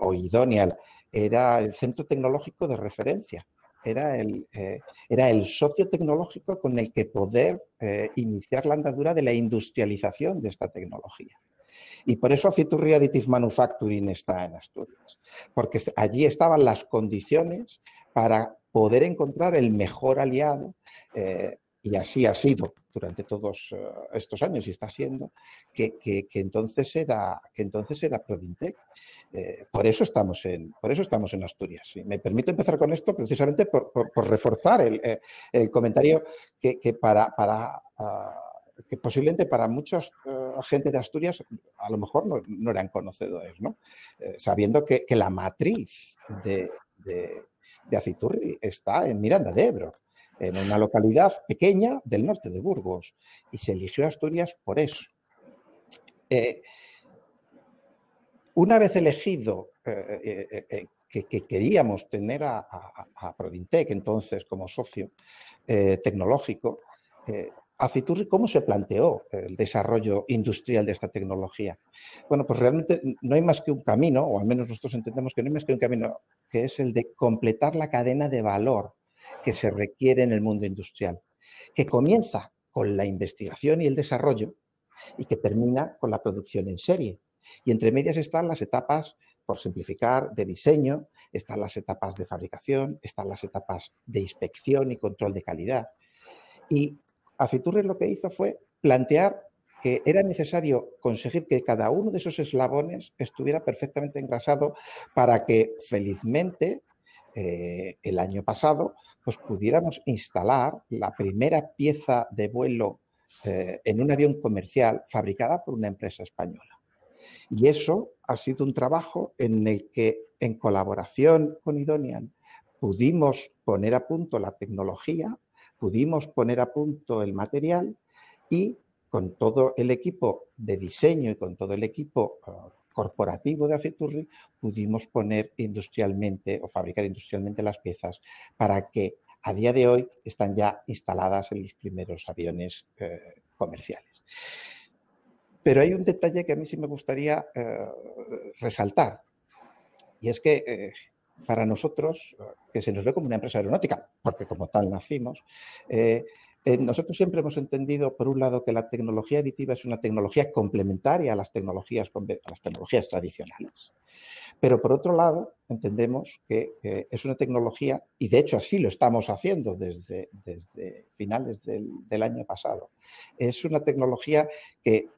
o Idonial era el centro tecnológico de referencia, era el socio tecnológico con el que poder iniciar la andadura de la industrialización de esta tecnología. Y por eso Aciturri Additive Manufacturing está en Asturias, porque allí estaban las condiciones para poder encontrar el mejor aliado, y así ha sido durante todos estos años y está siendo, que entonces era Prodintec. Por eso estamos en Asturias. Y me permito empezar con esto precisamente por reforzar el comentario que posiblemente para mucha gente de Asturias a lo mejor no eran conocedores, ¿no? Sabiendo que la matriz de Aciturri está en Miranda de Ebro, en una localidad pequeña del norte de Burgos, y se eligió Asturias por eso. Una vez elegido que queríamos tener a Prodintec entonces como socio tecnológico, Aciturri, ¿cómo se planteó el desarrollo industrial de esta tecnología? Bueno, pues realmente no hay más que un camino, o al menos nosotros entendemos que no hay más que un camino, que es el de completar la cadena de valor que se requiere en el mundo industrial, que comienza con la investigación y el desarrollo y que termina con la producción en serie. Y entre medias están las etapas, por simplificar, de diseño, están las etapas de fabricación, están las etapas de inspección y control de calidad. Y Aciturri lo que hizo fue plantear que era necesario conseguir que cada uno de esos eslabones estuviera perfectamente engrasado para que, felizmente, el año pasado, pues pudiéramos instalar la primera pieza de vuelo en un avión comercial fabricada por una empresa española. Y eso ha sido un trabajo en el que, en colaboración con Idonian, pudimos poner a punto la tecnología, pudimos poner a punto el material y con todo el equipo de diseño y con todo el equipo corporativo de Aciturri pudimos poner industrialmente o fabricar industrialmente las piezas para que a día de hoy están ya instaladas en los primeros aviones comerciales. Pero hay un detalle que a mí sí me gustaría resaltar, y es que para nosotros, que se nos ve como una empresa aeronáutica, porque como tal nacimos, nosotros siempre hemos entendido, por un lado, que la tecnología aditiva es una tecnología complementaria a las tecnologías tradicionales. Pero, por otro lado, entendemos que es una tecnología, y de hecho así lo estamos haciendo desde finales del año pasado, es una tecnología que,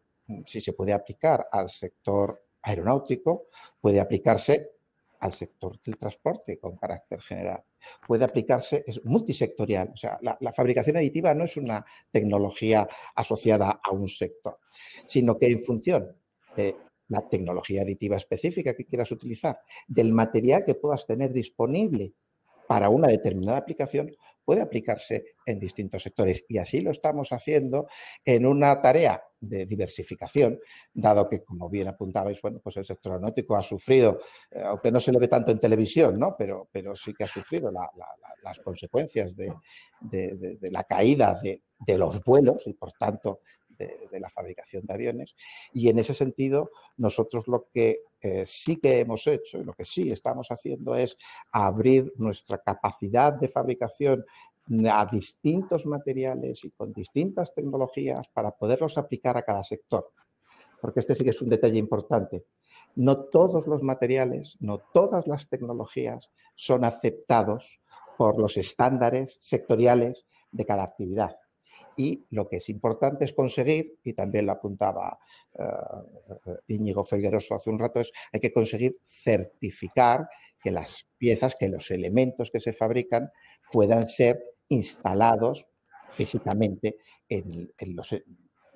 si se puede aplicar al sector aeronáutico, puede aplicarse al sector del transporte con carácter general. Puede aplicarse, es multisectorial. O sea, la fabricación aditiva no es una tecnología asociada a un sector, sino que en función de la tecnología aditiva específica que quieras utilizar, del material que puedas tener disponible para una determinada aplicación, puede aplicarse en distintos sectores. Y así lo estamos haciendo en una tarea de diversificación, dado que, como bien apuntabais, bueno, pues el sector aeronáutico ha sufrido, aunque no se le ve tanto en televisión, ¿no? Pero sí que ha sufrido las consecuencias de la caída de los vuelos y, por tanto, de la fabricación de aviones. Y en ese sentido, nosotros lo que sí que hemos hecho y lo que sí estamos haciendo es abrir nuestra capacidad de fabricación a distintos materiales y con distintas tecnologías para poderlos aplicar a cada sector. Porque este sí que es un detalle importante. No todos los materiales, no todas las tecnologías son aceptados por los estándares sectoriales de cada actividad. Y lo que es importante es conseguir, y también lo apuntaba Íñigo Felgueroso hace un rato, es hay que conseguir certificar que las piezas, que los elementos que se fabrican puedan ser instalados físicamente en los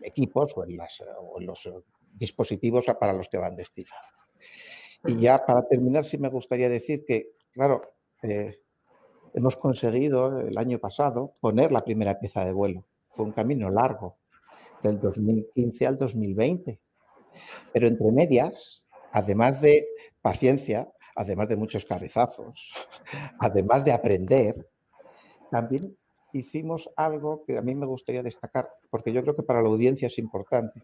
equipos o en los dispositivos para los que van destinados. Y ya para terminar, sí me gustaría decir que, claro, hemos conseguido el año pasado poner la primera pieza de vuelo. Fue un camino largo, del 2015 al 2020. Pero entre medias, además de paciencia, además de muchos cabezazos, además de aprender, también hicimos algo que a mí me gustaría destacar, porque yo creo que para la audiencia es importante.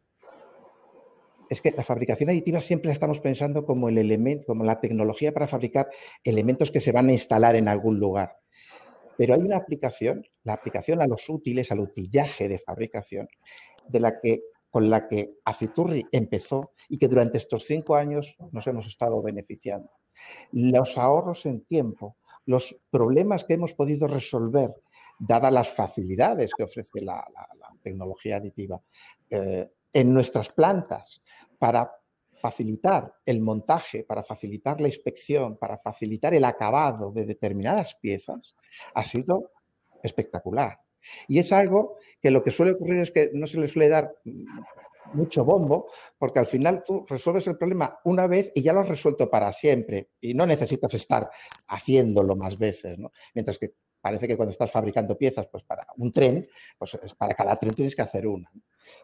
Es que la fabricación aditiva siempre la estamos pensando como el elemento, como la tecnología para fabricar elementos que se van a instalar en algún lugar. Pero hay una aplicación, la aplicación a los útiles, al utillaje de fabricación, con la que Aciturri empezó y que durante estos 5 años nos hemos estado beneficiando. Los ahorros en tiempo, los problemas que hemos podido resolver, dadas las facilidades que ofrece la tecnología aditiva, en nuestras plantas, para facilitar el montaje, para facilitar la inspección, para facilitar el acabado de determinadas piezas, ha sido espectacular. Y es algo que lo que suele ocurrir es que no se le suele dar mucho bombo, porque al final tú resuelves el problema una vez y ya lo has resuelto para siempre y no necesitas estar haciéndolo más veces, ¿no? Mientras que parece que cuando estás fabricando piezas, pues para un tren, pues para cada tren tienes que hacer una.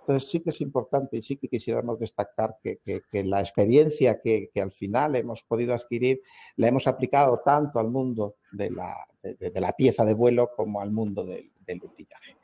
Entonces sí que es importante y sí que quisiéramos destacar que la experiencia que al final hemos podido adquirir la hemos aplicado tanto al mundo de la pieza de vuelo como al mundo del utillaje.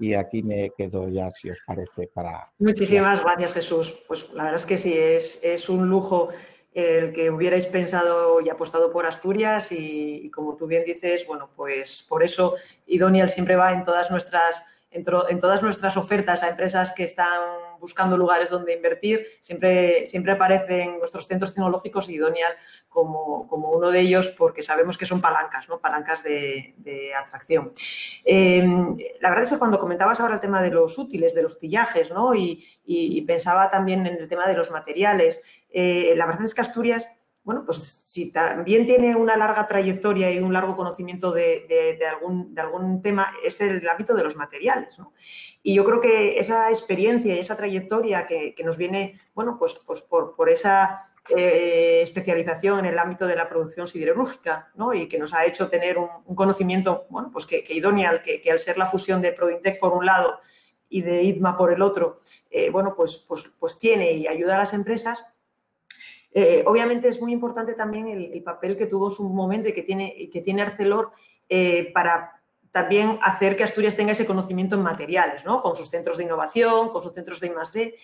Y aquí me quedo ya, si os parece, para... Muchísimas gracias, Jesús. Pues la verdad es que sí, es un lujo el que hubierais pensado y apostado por Asturias y como tú bien dices, bueno, pues por eso Idonial siempre va en todas nuestras ofertas a empresas que están buscando lugares donde invertir, siempre aparecen nuestros centros tecnológicos y Idonial como uno de ellos porque sabemos que son palancas, ¿no? Palancas de atracción. La verdad es que cuando comentabas ahora el tema de los útiles, de los utillajes, ¿no? y pensaba también en el tema de los materiales, la verdad es que Asturias, bueno, pues si también tiene una larga trayectoria y un largo conocimiento de algún tema, es el ámbito de los materiales, ¿no? Y yo creo que esa experiencia y esa trayectoria que nos viene, bueno, pues por esa especialización en el ámbito de la producción siderúrgica, ¿no? Y que nos ha hecho tener un conocimiento, bueno, pues que Idonial, que al ser la fusión de Prodintec por un lado y de IDMA por el otro, bueno, pues tiene y ayuda a las empresas. Obviamente es muy importante también el papel que tuvo en su momento y que tiene Arcelor para también hacer que Asturias tenga ese conocimiento en materiales, ¿no? Con sus centros de innovación, con sus centros de I+D.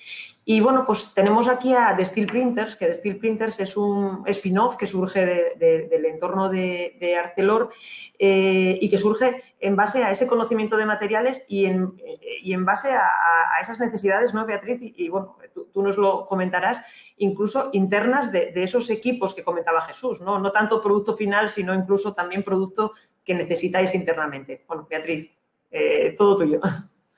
Y bueno, pues tenemos aquí a The Steel Printers, que The Steel Printers es un spin-off que surge del entorno de Arcelor y que surge en base a ese conocimiento de materiales y en base a esas necesidades, ¿no, Beatriz? Y bueno, tú nos lo comentarás, incluso internas de esos equipos que comentaba Jesús, ¿no? No tanto producto final, sino incluso también producto que necesitáis internamente. Bueno, Beatriz, todo tuyo.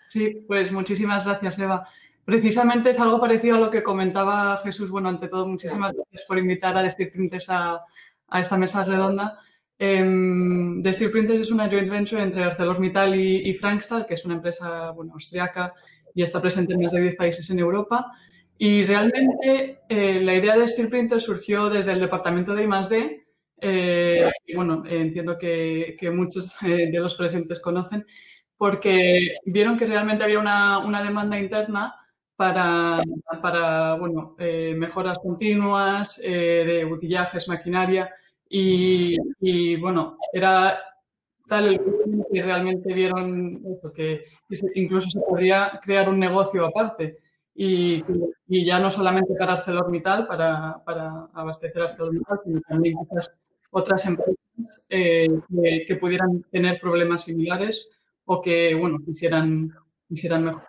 Sí, pues muchísimas gracias, Eva. Precisamente es algo parecido a lo que comentaba Jesús. Bueno, ante todo, muchísimas gracias por invitar a The Steel Printers a esta mesa redonda. The Steel Printers es una joint venture entre ArcelorMittal y Frankstal, que es una empresa, bueno, austriaca y está presente en más de 10 países en Europa. Y realmente la idea de Steel Printers surgió desde el departamento de I+D, y bueno, entiendo que muchos de los presentes conocen, porque vieron que realmente había una demanda interna para bueno, mejoras continuas de utillajes, maquinaria y bueno, era tal el volumen que realmente vieron eso, que incluso se podría crear un negocio aparte y ya no solamente para ArcelorMittal, para abastecer a ArcelorMittal, sino también quizás otras empresas que pudieran tener problemas similares o que, bueno, quisieran mejorar.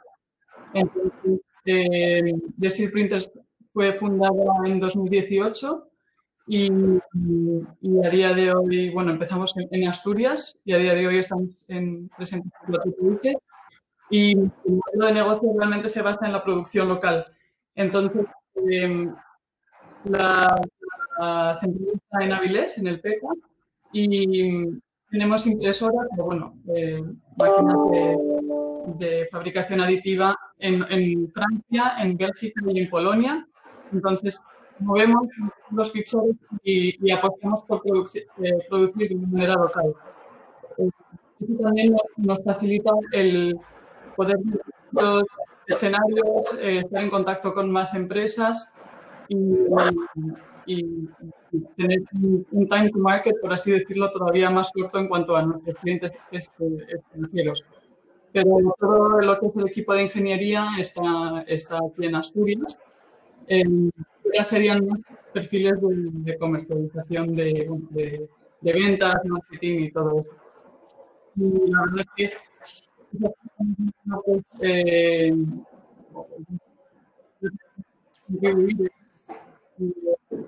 Entonces, The Steel Printers fue fundada en 2018 y a día de hoy, bueno, empezamos en Asturias y a día de hoy estamos presentes en cuatro países y el modelo de negocio realmente se basa en la producción local. Entonces, la central está en Avilés, en el PECA, y tenemos impresoras, pero bueno, máquinas de fabricación aditiva en Francia, en Bélgica y en Polonia. Entonces, movemos los ficheros y apostamos por producir de manera local. Eso también nos facilita el poder ver los escenarios, estar en contacto con más empresas y tener un time to market, por así decirlo, todavía más corto en cuanto a nuestros clientes extranjeros. Pero todo lo que es el equipo de ingeniería está aquí en Asturias. Ya serían más perfiles de comercialización, de ventas, marketing y todo eso. Y la verdad es que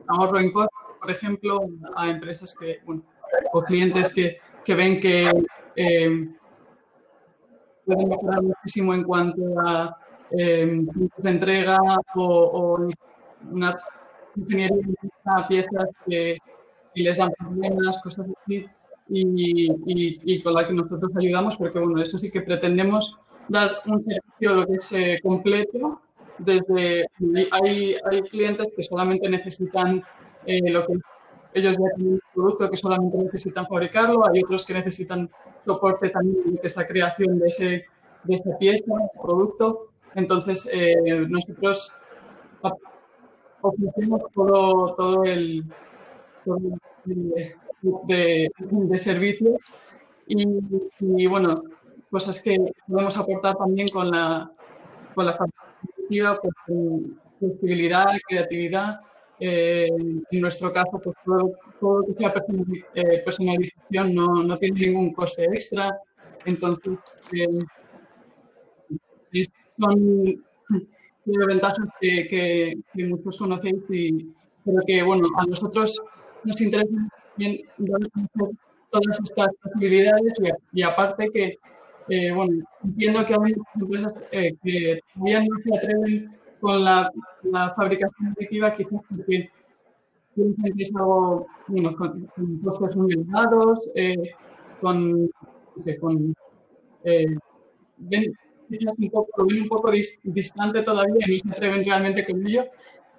ahorro en costos, por ejemplo, a empresas que, bueno, o clientes que ven que pueden mejorar muchísimo en cuanto a tiempos de entrega o una ingeniería de piezas que les dan problemas, cosas así, y con la que nosotros ayudamos, porque bueno, eso sí que pretendemos dar un servicio lo que es completo. Desde hay clientes que solamente necesitan lo que ellos ya tienen un producto que solamente necesitan fabricarlo, hay otros que necesitan soporte también en lo que es la creación de esa pieza, producto. Entonces, nosotros ofrecemos todo el de servicios y, bueno, cosas que podemos aportar también con la fabricación, pues, flexibilidad, creatividad. En nuestro caso, pues todo lo que sea personalización no tiene ningún coste extra. Entonces, son ventajas que muchos conocéis, pero que, bueno, a nosotros nos interesa bien todas estas posibilidades y aparte que, bueno, entiendo que hay empresas que todavía no se atreven con la fabricación aditiva, quizás porque piensan que es algo, bueno, con costos muy elevados, lo ven un poco distante todavía y no se atreven realmente con ello.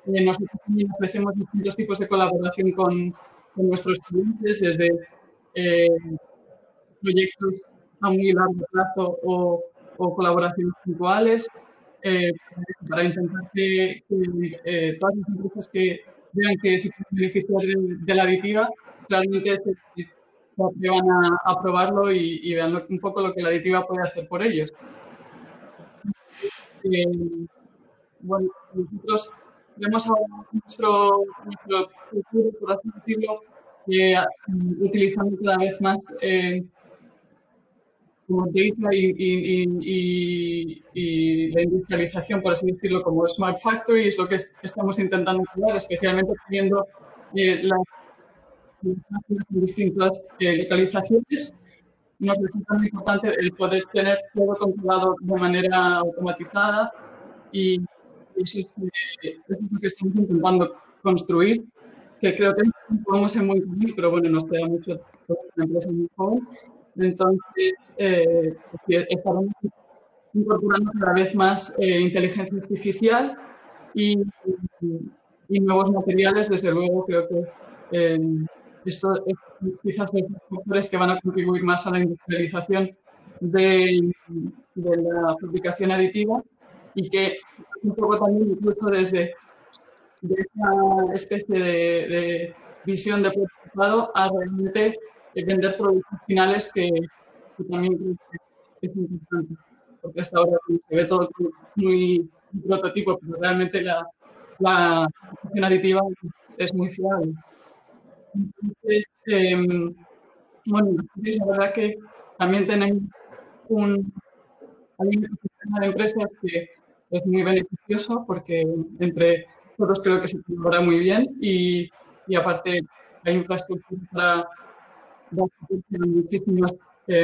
Nosotros también ofrecemos distintos tipos de colaboración con nuestros clientes, desde proyectos a muy largo plazo o colaboraciones puntuales, para intentar que todas las empresas que vean que se pueden beneficiar de la aditiva realmente se atrevan a probarlo y vean un poco lo que la aditiva puede hacer por ellos. Bueno, nosotros vemos ahora nuestro futuro, por así decirlo, utilizando cada vez más como data y la industrialización, por así decirlo, como Smart Factory, es lo que estamos intentando crear, especialmente teniendo las máquinas en distintas localizaciones. Nos resulta muy importante el poder tener todo controlado de manera automatizada y eso es lo que estamos intentando construir, que creo que podemos ser muy útil, pero bueno, nos queda mucho, una empresa muy joven. Entonces, estaremos incorporando cada vez más inteligencia artificial y nuevos materiales. Desde luego, creo que Estos quizás los factores que van a contribuir más a la industrialización de la fabricación aditiva y que un poco también incluso desde esa especie de visión de participado a realmente vender productos finales que también creo que es importante, porque hasta ahora se ve todo muy prototipo, pero realmente la fabricación aditiva es muy fiable. Entonces, bueno, la verdad que también tenemos un ecosistema de empresas que es muy beneficioso porque entre todos creo que se colabora muy bien y aparte la infraestructura para dar muchísimas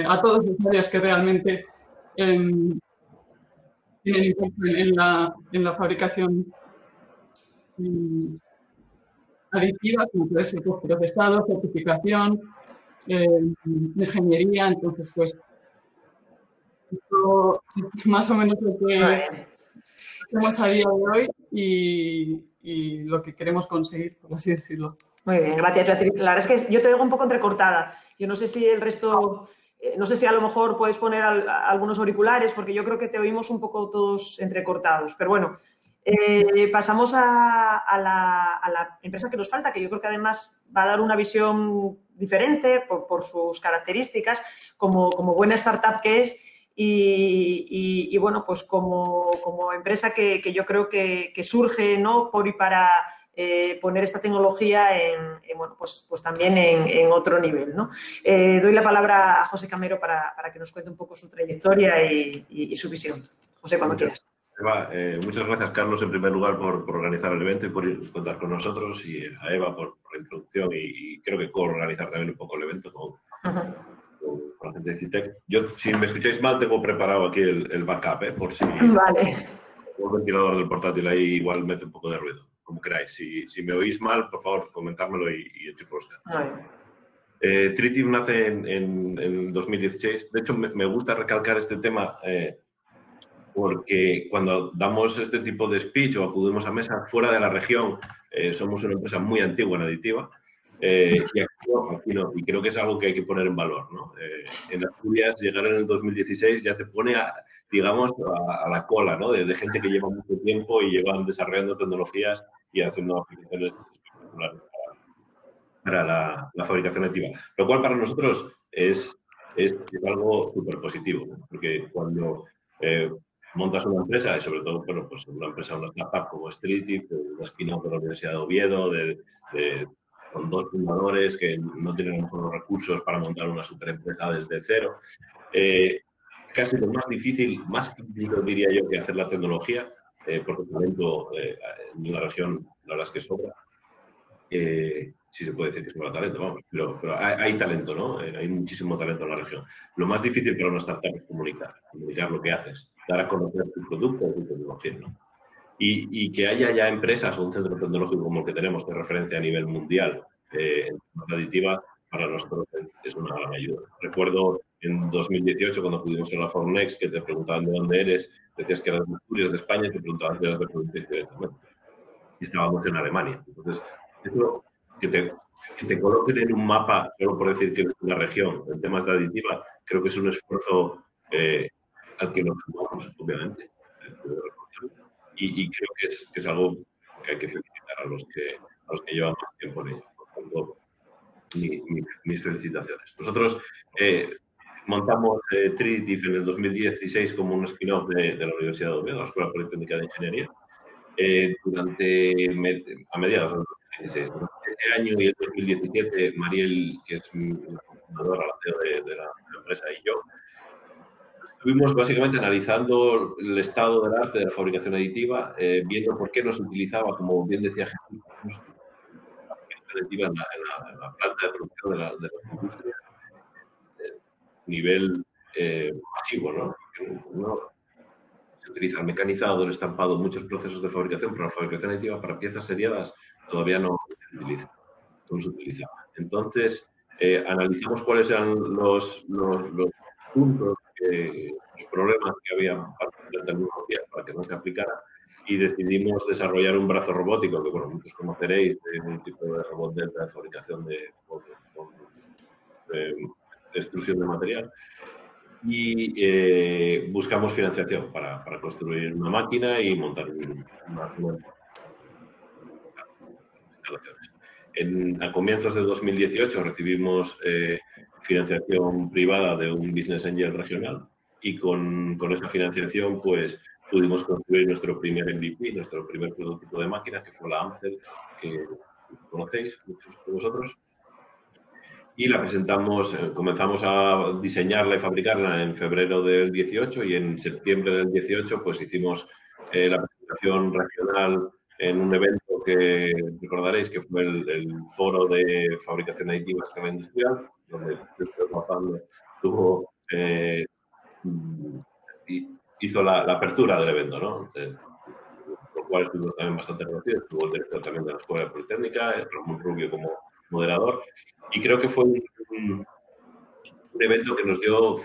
a todas las áreas que realmente tienen impacto en la fabricación aditiva, como puede ser procesado, certificación, ingeniería. Entonces, pues, esto es más o menos lo que hacemos a día de hoy y lo que queremos conseguir, por así decirlo. Muy bien, gracias, Beatriz. La verdad es que yo te oigo un poco entrecortada. Yo no sé si el resto, no sé si a lo mejor puedes poner algunos auriculares, porque yo creo que te oímos un poco todos entrecortados. Pero bueno, pasamos a la empresa que nos falta, que yo creo que además va a dar una visión diferente por sus características, como buena startup que es. Y bueno, pues como empresa que yo creo que surge, ¿no?, por y para poner esta tecnología bueno, pues también en otro nivel, ¿no? Doy la palabra a José Camero para que nos cuente un poco su trayectoria y su visión. José, cuando quieras. Eva, muchas gracias, Carlos, en primer lugar, por organizar el evento y por contar con nosotros, y a Eva por la introducción y creo que co-organizar también un poco el evento con la gente de CITEC. Yo, si me escucháis mal, tengo preparado aquí el backup, por si vale. el ventilador del portátil ahí igual mete un poco de ruido, como queráis. Si me oís mal, por favor, comentármelo y enchufosca. Tritiv nace en 2016. De hecho, me gusta recalcar este tema porque cuando damos este tipo de speech o acudimos a mesas fuera de la región, somos una empresa muy antigua en aditiva. Y aquí no, y creo que es algo que hay que poner en valor, ¿no? En Asturias, llegar en el 2016 ya te pone, digamos, a la cola, ¿no?, de gente que lleva mucho tiempo y llevan desarrollando tecnologías y haciendo aplicaciones espectaculares para la fabricación aditiva. Lo cual para nosotros es algo súper positivo, ¿no? Porque cuando montas una empresa, y sobre todo, bueno, pues una empresa, una startup como Tritiv, una spin-off de la Universidad de Oviedo, con dos fundadores que no tienen a lo mejor los recursos para montar una superempresa desde cero. Casi lo más difícil diría yo, que hacer la tecnología, porque el talento en la región, la verdad es que sobra. Sí se puede decir que sobra talento, vamos, pero hay talento, ¿no? Hay muchísimo talento en la región. Lo más difícil para una startup es comunicar lo que haces, dar a conocer tu producto o tu tecnología, ¿no? Y que haya ya empresas o un centro tecnológico como el que tenemos de referencia a nivel mundial en aditiva, para nosotros es una gran ayuda. Recuerdo en 2018, cuando pudimos ir a la Formnext, que te preguntaban de dónde eres, decías que eras de Asturias, de España, y te preguntaban si eras de provincia directamente. Y estábamos en Alemania. Entonces, eso, que te coloquen en un mapa, solo por decir que es una región, en temas de aditiva, creo que es un esfuerzo al que nos sumamos, obviamente. Y creo que es algo que hay que felicitar a los que llevan más tiempo en ello. Por tanto, mis felicitaciones. Nosotros montamos Tritiv en el 2016 como un spin-off de la Universidad de Oviedo, la Escuela Politécnica de Ingeniería, a mediados del 2016. Este año y el 2017, Mariel, que es mi fundadora, la CEO de la empresa, y yo, estuvimos básicamente analizando el estado del arte de la fabricación aditiva, viendo por qué no se utilizaba, como bien decía Jesús, la fabricación aditiva en la planta de producción de las industrias, a nivel masivo, ¿no? No se utiliza el mecanizado, el estampado, muchos procesos de fabricación, pero la fabricación aditiva para piezas seriadas todavía no se utilizaba. Entonces, analizamos cuáles eran los puntos, los problemas que había para la tecnología para que no se aplicara, y decidimos desarrollar un brazo robótico, que bueno, muchos conoceréis, de un tipo de robot delta de fabricación de extrusión de material. Y buscamos financiación para construir una máquina y montar una instalaciones. A comienzos de 2018 recibimos financiación privada de un business angel regional y con esa financiación pues pudimos construir nuestro primer MVP, nuestro primer prototipo de máquina, que fue la Amcel, que conocéis muchos de vosotros. Y la presentamos, comenzamos a diseñarla y fabricarla en febrero del 18 y en septiembre del 18 pues hicimos la presentación regional en un evento que recordaréis que fue el foro de fabricación aditiva a escala industrial, donde hizo la apertura del evento, ¿no? Por lo cual estuvimos también bastante reconocidos. Estuvo el director también de la Escuela Politécnica, Ramón Rubio como moderador, y creo que fue un evento que nos dio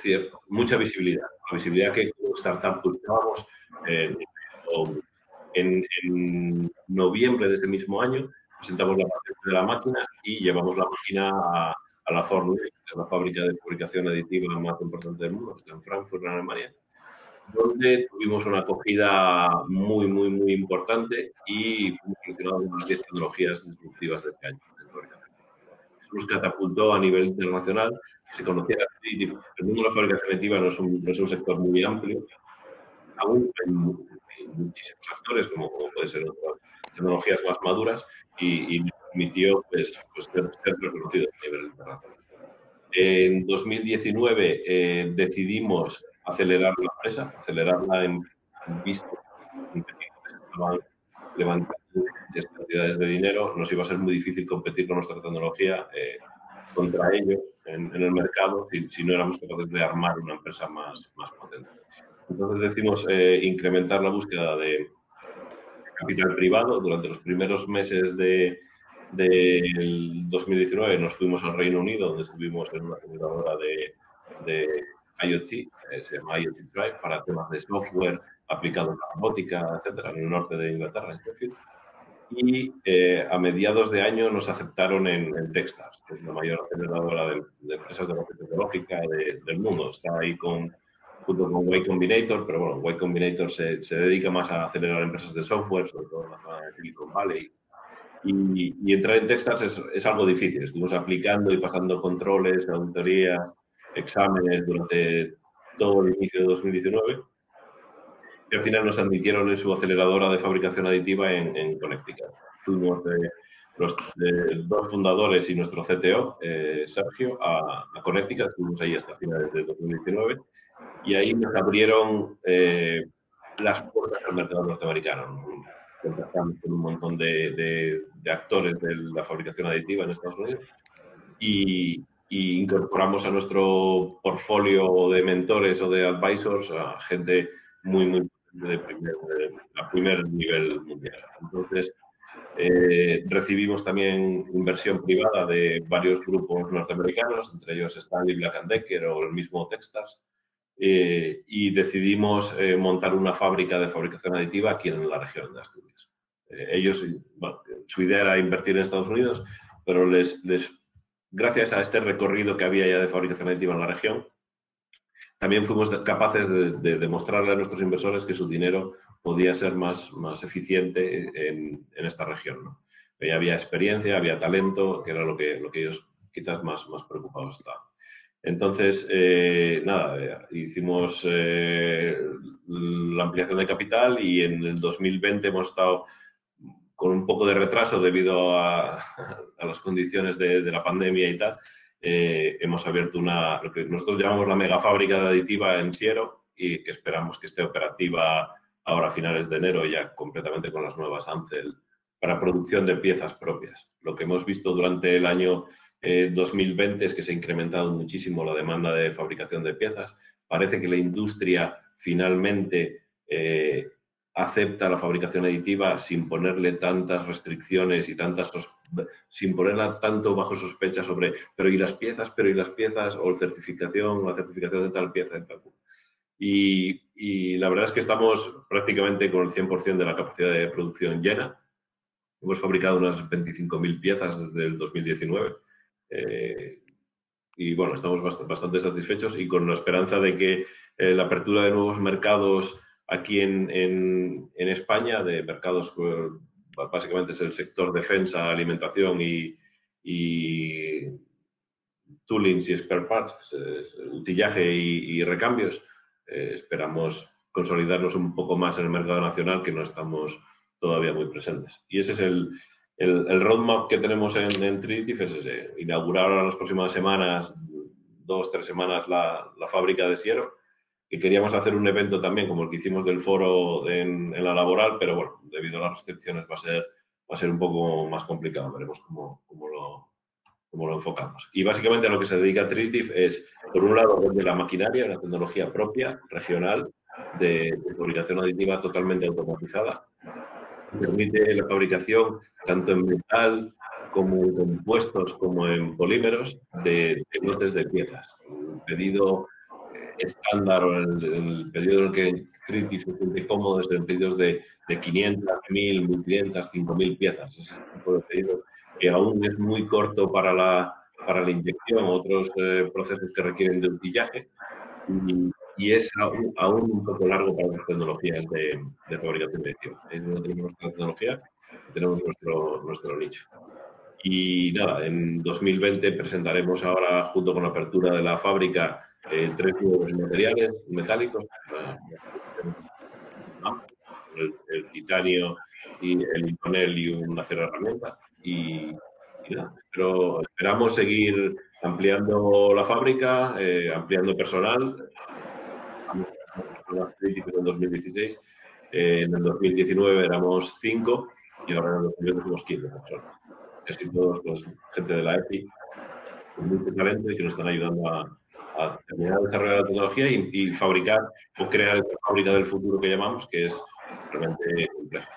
mucha visibilidad, la visibilidad que como startup buscábamos. En noviembre de ese mismo año presentamos la patente de la máquina y llevamos la máquina a la Fornum, que es la fábrica de fabricación aditiva más importante del mundo, que está en Frankfurt, en Alemania, donde tuvimos una acogida muy, muy, muy importante y fuimos seleccionados en las 10 tecnologías disruptivas de este año. Eso nos catapultó a nivel internacional. Se conocía el mundo de la fabricación aditiva no es un sector muy amplio. Aún hay muchísimos actores, como puede ser otras tecnologías más maduras, y nos permitió pues, ser reconocidos a nivel internacional. En 2019 decidimos acelerar la empresa, acelerarla en vista de que estaban levantando cantidades de dinero. Nos iba a ser muy difícil competir con nuestra tecnología contra ellos en el mercado si no éramos capaces de armar una empresa más potente. Entonces decidimos incrementar la búsqueda de capital privado. Durante los primeros meses del 2019 nos fuimos al Reino Unido, donde estuvimos en una aceleradora de IoT, se llama IoT Drive, para temas de software aplicado en la robótica, etcétera, en el norte de Inglaterra, en Sheffield. Y a mediados de año nos aceptaron en Techstars, que es la mayor aceleradora de empresas de base tecnológica del mundo. Está ahí junto con Y Combinator, pero bueno, Y Combinator se dedica más a acelerar empresas de software, sobre todo en la zona de Silicon Valley. Y entrar en Techstars es algo difícil. Estuvimos aplicando y pasando controles, auditorías, exámenes durante todo el inicio de 2019. Y al final nos admitieron en su aceleradora de fabricación aditiva en Connecticut. Fuimos los dos fundadores y nuestro CTO, Sergio, a Connecticut. Estuvimos ahí hasta finales de 2019. Y ahí nos abrieron las puertas al mercado norteamericano. Contactamos con un montón de actores de la fabricación aditiva en Estados Unidos y incorporamos a nuestro portfolio de mentores o de advisors a gente muy, muy de primer nivel mundial. Entonces, recibimos también inversión privada de varios grupos norteamericanos, entre ellos Stanley Black & Decker o el mismo Techstars, y decidimos montar una fábrica de fabricación aditiva aquí en la región de Asturias. Ellos, bueno, su idea era invertir en Estados Unidos, pero gracias a este recorrido que había ya de fabricación aditiva en la región, también fuimos capaces de demostrarle a nuestros inversores que su dinero podía ser más eficiente en esta región, ¿no? Ya había experiencia, había talento, que era lo que ellos quizás más preocupados estaban. Entonces, hicimos la ampliación de capital y en el 2020 hemos estado con un poco de retraso debido a las condiciones de la pandemia y tal. Hemos abierto lo que nosotros llamamos la megafábrica de aditiva en Siero y que esperamos que esté operativa ahora a finales de enero ya completamente con las nuevas Amcel para producción de piezas propias. Lo que hemos visto durante el año 2020 es que se ha incrementado muchísimo la demanda de fabricación de piezas. Parece que la industria finalmente acepta la fabricación aditiva sin ponerle tantas restricciones y sin ponerla tanto bajo sospecha sobre pero y las piezas, o la certificación de tal pieza y tal. y la verdad es que estamos prácticamente con el 100% de la capacidad de producción llena. Hemos fabricado unas 25.000 piezas desde el 2019 y bueno, estamos bastante satisfechos y con la esperanza de que la apertura de nuevos mercados aquí en España, de mercados básicamente es el sector defensa, alimentación y toolings y spare parts, utillaje y recambios, esperamos consolidarnos un poco más en el mercado nacional, que no estamos todavía muy presentes. Y ese es el roadmap que tenemos en Triditive, es ese, inaugurar ahora en las próximas semanas, 2-3 semanas, la fábrica de Siero, que queríamos hacer un evento también como el que hicimos del foro en la laboral, pero bueno, debido a las restricciones va a ser un poco más complicado. Veremos cómo lo enfocamos. Y básicamente a lo que se dedica Triditive es, por un lado, de la maquinaria, una tecnología propia, regional, de fabricación aditiva totalmente automatizada. Permite la fabricación tanto en metal como en compuestos como en polímeros de lotes de piezas. Un pedido estándar o el pedido en el que Triditive se siente cómodo es en pedidos de 500, 1.000, 1.500, 5.000 piezas. Ese tipo de pedido que aún es muy corto para la inyección, otros procesos que requieren de utillaje y es aún un poco largo para las tecnologías de fabricación aditiva. Ahí no tenemos nuestra tecnología, tenemos nuestro nicho. Y nada, en 2020 presentaremos ahora, junto con la apertura de la fábrica, 3 nuevos materiales metálicos, el titanio y el inconel y un acero herramienta. Y nada, esperamos seguir ampliando la fábrica, ampliando personal. En el 2016, en el 2019 éramos 5 y ahora en el 2020 somos 15 personas. Casi todos, pues, gente de la EPI, con mucho talento y que nos están ayudando a terminar de desarrollar la tecnología y fabricar o crear esta fábrica del futuro que llamamos, que es realmente compleja.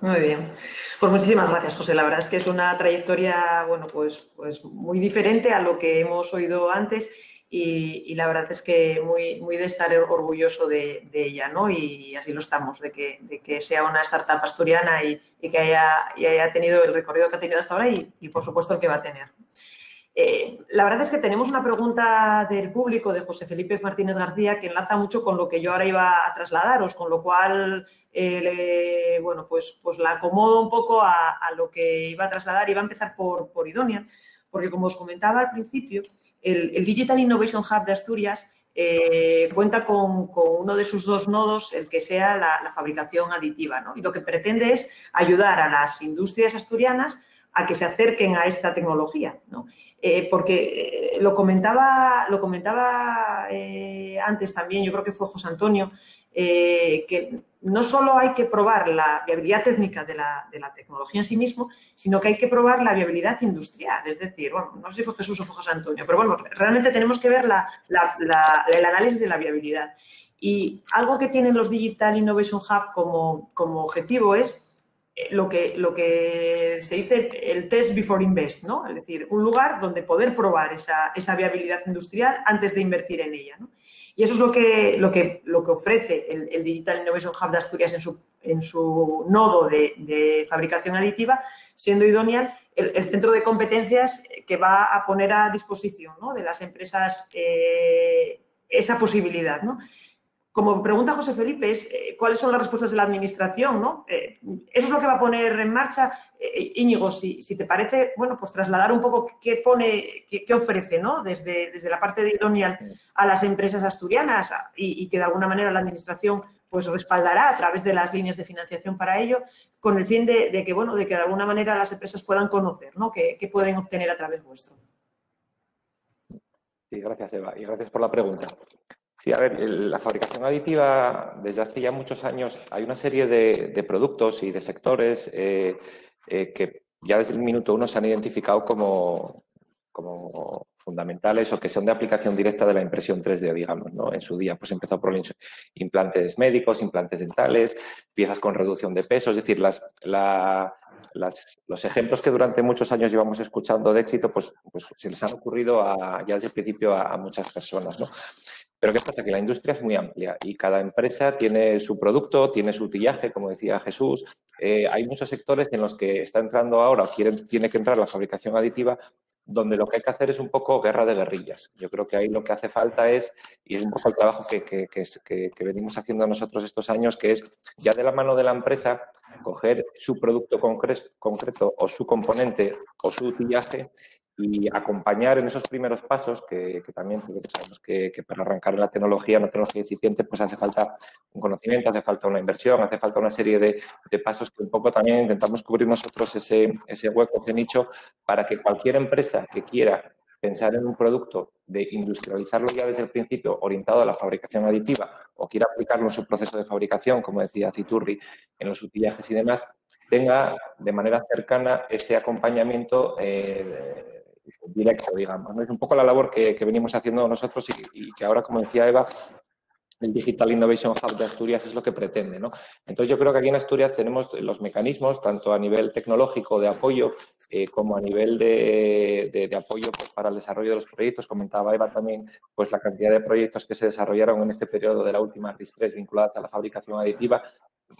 Muy bien. Pues muchísimas gracias, José. La verdad es que es una trayectoria, bueno, pues muy diferente a lo que hemos oído antes y la verdad es que muy de estar orgulloso de ella, ¿no? Y así lo estamos, de que sea una startup asturiana y que haya tenido el recorrido que ha tenido hasta ahora y por supuesto el que va a tener. La verdad es que tenemos una pregunta del público de José Felipe Martínez García que enlaza mucho con lo que yo ahora iba a trasladaros, con lo cual, bueno, pues la acomodo un poco a lo que iba a trasladar. Iba a empezar por Idonian, porque como os comentaba al principio, el Digital Innovation Hub de Asturias cuenta con uno de sus 2 nodos, el que sea la fabricación aditiva, ¿no? Y lo que pretende es ayudar a las industrias asturianas a que se acerquen a esta tecnología, ¿no? Porque lo comentaba antes también, yo creo que fue José Antonio, que no solo hay que probar la viabilidad técnica de la tecnología en sí mismo, sino que hay que probar la viabilidad industrial. Es decir, bueno, no sé si fue Jesús o fue José Antonio, pero bueno, realmente tenemos que ver el análisis de la viabilidad. Y algo que tienen los Digital Innovation Hub como objetivo es lo que se dice el test before invest, ¿no? Es decir, un lugar donde poder probar esa viabilidad industrial antes de invertir en ella, ¿no? Y eso es lo que ofrece el Digital Innovation Hub de Asturias en su nodo de fabricación aditiva, siendo Idonian el centro de competencias que va a poner a disposición, ¿no?, de las empresas esa posibilidad, ¿no? Como pregunta José Felipe, es cuáles son las respuestas de la Administración, ¿no? Eso es lo que va a poner en marcha. Íñigo, si te parece, bueno, pues trasladar un poco qué ofrece, ¿no?, desde la parte de Idonian a las empresas asturianas y que de alguna manera la Administración pues respaldará a través de las líneas de financiación para ello, con el fin de que de alguna manera las empresas puedan conocer, ¿no?, qué pueden obtener a través vuestro. Sí, gracias, Eva, y gracias por la pregunta. Sí, a ver, la fabricación aditiva, desde hace ya muchos años, hay una serie de productos y de sectores que ya desde el minuto 1 se han identificado como fundamentales o que son de aplicación directa de la impresión 3D, digamos, ¿no? En su día, pues empezó por implantes médicos, implantes dentales, piezas con reducción de peso, es decir, los ejemplos que durante muchos años llevamos escuchando de éxito, pues se les han ocurrido ya desde el principio a muchas personas, ¿no? Pero ¿qué pasa? Que la industria es muy amplia y cada empresa tiene su producto, tiene su utillaje, como decía Jesús. Hay muchos sectores en los que está entrando ahora o tiene que entrar la fabricación aditiva, donde lo que hay que hacer es un poco guerra de guerrillas. Yo creo que ahí lo que hace falta es, y es un poco el trabajo que venimos haciendo nosotros estos años, que es ya de la mano de la empresa coger su producto concreto o su componente o su utillaje y acompañar en esos primeros pasos, que también sabemos que para arrancar en la tecnología, una tecnología incipiente, pues hace falta un conocimiento, hace falta una inversión, hace falta una serie de pasos que un poco también intentamos cubrir nosotros ese hueco, ese nicho, para que cualquier empresa que quiera pensar en un producto, de industrializarlo ya desde el principio, orientado a la fabricación aditiva, o quiera aplicarlo en su proceso de fabricación, como decía Citurri, en los utillajes y demás, tenga de manera cercana ese acompañamiento directo, digamos, ¿no? Es un poco la labor que venimos haciendo nosotros y que ahora, como decía Eva, el Digital Innovation Hub de Asturias es lo que pretende, ¿no? Entonces, yo creo que aquí en Asturias tenemos los mecanismos, tanto a nivel tecnológico de apoyo como a nivel de apoyo pues, para el desarrollo de los proyectos. Comentaba Eva también pues, la cantidad de proyectos que se desarrollaron en este periodo de la última RIS3 vinculadas a la fabricación aditiva.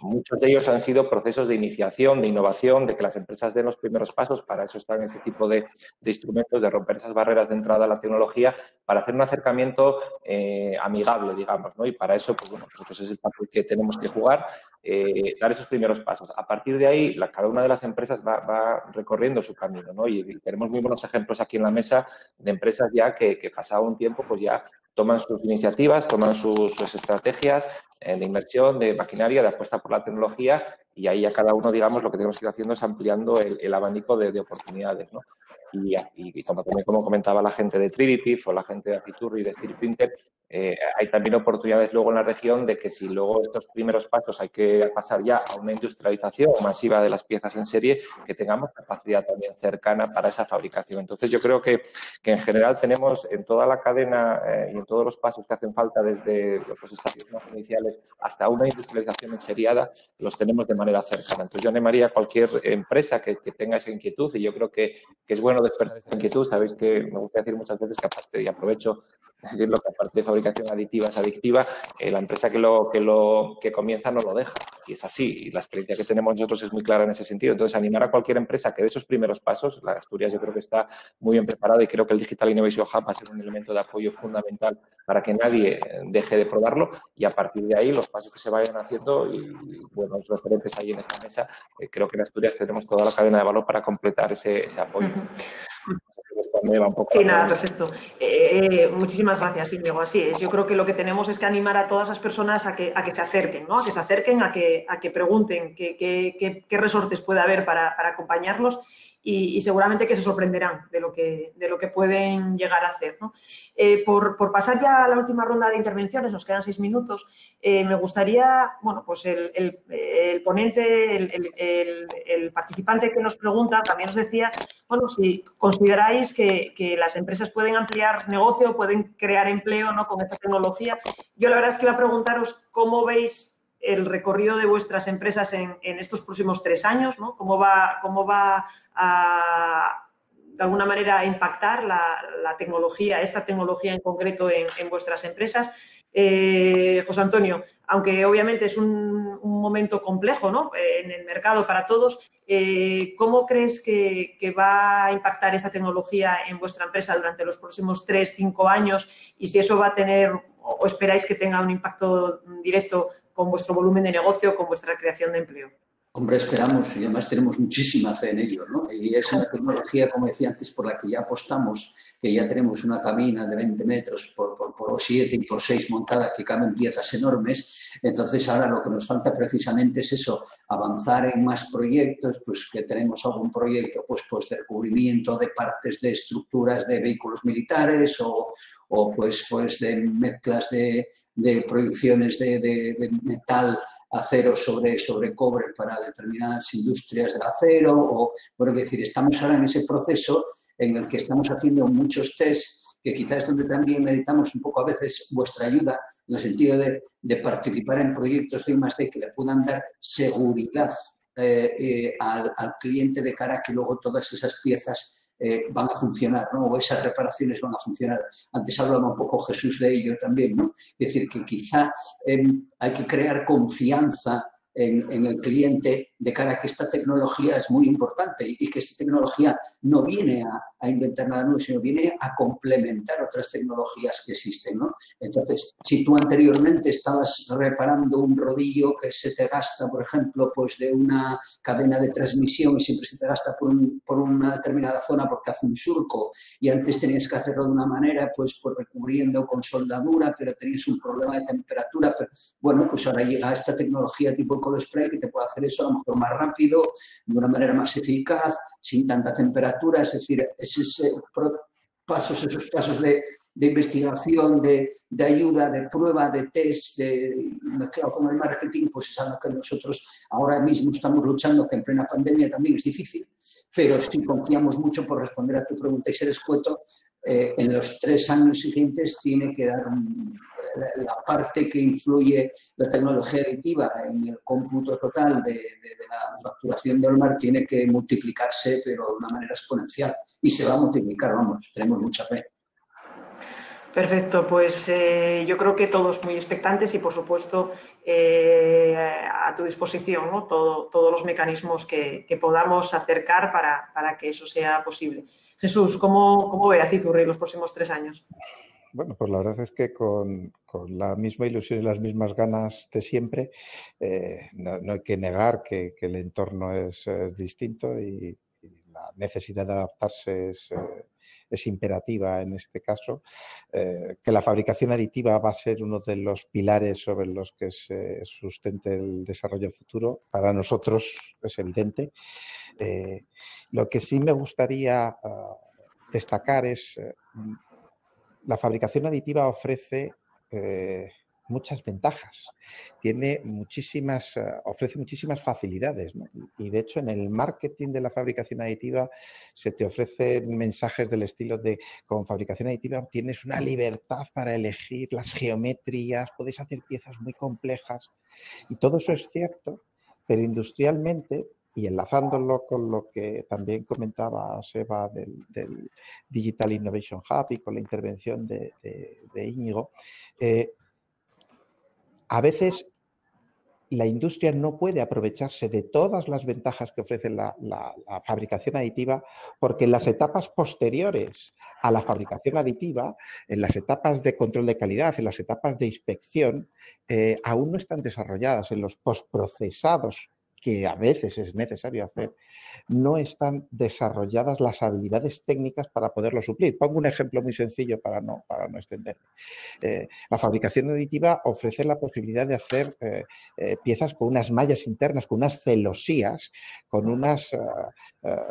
Muchos de ellos han sido procesos de iniciación, de innovación, de que las empresas den los primeros pasos. Para eso están este tipo de instrumentos, de romper esas barreras de entrada a la tecnología, para hacer un acercamiento amigable, digamos, ¿no? Y para eso, pues bueno, nosotros es el papel que tenemos que jugar, dar esos primeros pasos. A partir de ahí, cada una de las empresas va recorriendo su camino, ¿no? Y tenemos muy buenos ejemplos aquí en la mesa de empresas ya que pasado un tiempo, pues ya toman sus iniciativas, toman sus estrategias de inversión, de maquinaria, de apuesta por la tecnología, y ahí a cada uno, digamos, lo que tenemos que ir haciendo es ampliando el abanico de oportunidades, ¿no? Y como comentaba la gente de Trinity o la gente de Aciturri y de Steel Printer, hay también oportunidades luego en la región de que si luego estos primeros pasos hay que pasar ya a una industrialización masiva de las piezas en serie, que tengamos capacidad también cercana para esa fabricación. Entonces, yo creo que en general tenemos en toda la cadena y en todos los pasos que hacen falta desde los estadios más iniciales hasta una industrialización enseriada, los tenemos de manera cercana. Entonces, yo animaría a cualquier empresa que tenga esa inquietud, y yo creo que es bueno despertar esa inquietud. Sabéis que me gusta decir muchas veces que aparte, y aprovecho decirlo, que aparte de fabricación aditiva es adictiva, la empresa que comienza no lo deja, y es así, y la experiencia que tenemos nosotros es muy clara en ese sentido. Entonces, animar a cualquier empresa que dé esos primeros pasos. La Asturias yo creo que está muy bien preparada, y creo que el Digital Innovation Hub va a ser un elemento de apoyo fundamental para que nadie deje de probarlo, y a partir de ahí los pasos que se vayan haciendo, y bueno, los referentes ahí en esta mesa, creo que en Asturias tenemos toda la cadena de valor para completar ese apoyo. Sí, nada, perfecto. Muchísimas gracias, Íñigo. Así es. Yo creo que lo que tenemos es que animar a todas las personas a que se acerquen, ¿no? A que se acerquen, a que pregunten qué resortes puede haber para acompañarlos, y seguramente que se sorprenderán de lo que pueden llegar a hacer, ¿no? Por pasar ya a la última ronda de intervenciones, nos quedan 6 minutos, me gustaría, bueno, pues el ponente, el participante que nos pregunta, también nos decía, bueno, si consideráis que las empresas pueden ampliar negocio, pueden crear empleo, ¿no?, con esta tecnología. Yo la verdad es que iba a preguntaros cómo veis el recorrido de vuestras empresas en estos próximos 3 años, ¿no? ¿Cómo va a, de alguna manera, a impactar la tecnología, esta tecnología en concreto en vuestras empresas? José Antonio, aunque obviamente es un momento complejo, ¿no?, en el mercado para todos, ¿cómo crees que va a impactar esta tecnología en vuestra empresa durante los próximos 3-5 años? Y si eso va a tener, o esperáis que tenga un impacto directo con vuestro volumen de negocio, con vuestra creación de empleo. Hombre, esperamos, y además tenemos muchísima fe en ello, ¿no? Y es una tecnología, como decía antes, por la que ya apostamos, que ya tenemos una cabina de 20 metros por 7 y por 6 montadas, que caben piezas enormes. Entonces, ahora lo que nos falta precisamente es eso, avanzar en más proyectos, pues que tenemos algún proyecto pues de recubrimiento de partes de estructuras de vehículos militares, o pues de mezclas de producciones de metal, acero sobre cobre para determinadas industrias del acero, bueno, es decir, estamos ahora en ese proceso en el que estamos haciendo muchos tests, que quizás es donde también necesitamos un poco a veces vuestra ayuda, en el sentido de participar en proyectos de I+D que le puedan dar seguridad al cliente, de cara a que luego todas esas piezas van a funcionar, ¿no? O esas reparaciones van a funcionar. Antes hablaba un poco Jesús de ello también, ¿no? Es decir, que quizá hay que crear confianza en el cliente de cara a que esta tecnología es muy importante y que esta tecnología no viene a inventar nada nuevo, sino viene a complementar otras tecnologías que existen, ¿no? Entonces, si tú anteriormente estabas reparando un rodillo que se te gasta, por ejemplo, pues de una cadena de transmisión y siempre se te gasta por una determinada zona porque hace un surco y antes tenías que hacerlo de una manera, pues recubriendo con soldadura, pero tenías un problema de temperatura, pero, bueno, pues ahora llega esta tecnología tipo Color Spray que te puede hacer eso a lo mejor más rápido, de una manera más eficaz, sin tanta temperatura, es decir, esos pasos de investigación, de ayuda, de prueba, de test, mezclado con el marketing, pues es algo que nosotros ahora mismo estamos luchando, que en plena pandemia también es difícil, pero sí confiamos mucho, por responder a tu pregunta y ser escueto, en los 3 años siguientes tiene que dar la parte que influye la tecnología aditiva en el cómputo total de la facturación del mar tiene que multiplicarse, pero de una manera exponencial. Y se va a multiplicar, vamos, tenemos mucha fe. Perfecto, pues yo creo que todos muy expectantes y, por supuesto, a tu disposición, ¿no? Todos los mecanismos que podamos acercar para que eso sea posible. Jesús, ¿cómo ve Aciturri los próximos 3 años? Bueno, pues la verdad es que con la misma ilusión y las mismas ganas de siempre, no hay que negar que el entorno es distinto y la necesidad de adaptarse es imperativa en este caso, que la fabricación aditiva va a ser uno de los pilares sobre los que se sustente el desarrollo futuro. Para nosotros es evidente. Lo que sí me gustaría destacar es la fabricación aditiva ofrece muchas ventajas, ofrece muchísimas facilidades, ¿no? Y de hecho en el marketing de la fabricación aditiva se te ofrecen mensajes del estilo de con fabricación aditiva tienes una libertad para elegir las geometrías, puedes hacer piezas muy complejas y todo eso es cierto, pero industrialmente, y enlazándolo con lo que también comentaba Seba del Digital Innovation Hub y con la intervención de Íñigo, a veces la industria no puede aprovecharse de todas las ventajas que ofrece la fabricación aditiva porque en las etapas posteriores a la fabricación aditiva, en las etapas de control de calidad, en las etapas de inspección, aún no están desarrolladas. En los postprocesados, que a veces es necesario hacer, no están desarrolladas las habilidades técnicas para poderlo suplir. Pongo un ejemplo muy sencillo para no extenderme. La fabricación aditiva ofrece la posibilidad de hacer piezas con unas mallas internas, con unas celosías, con unas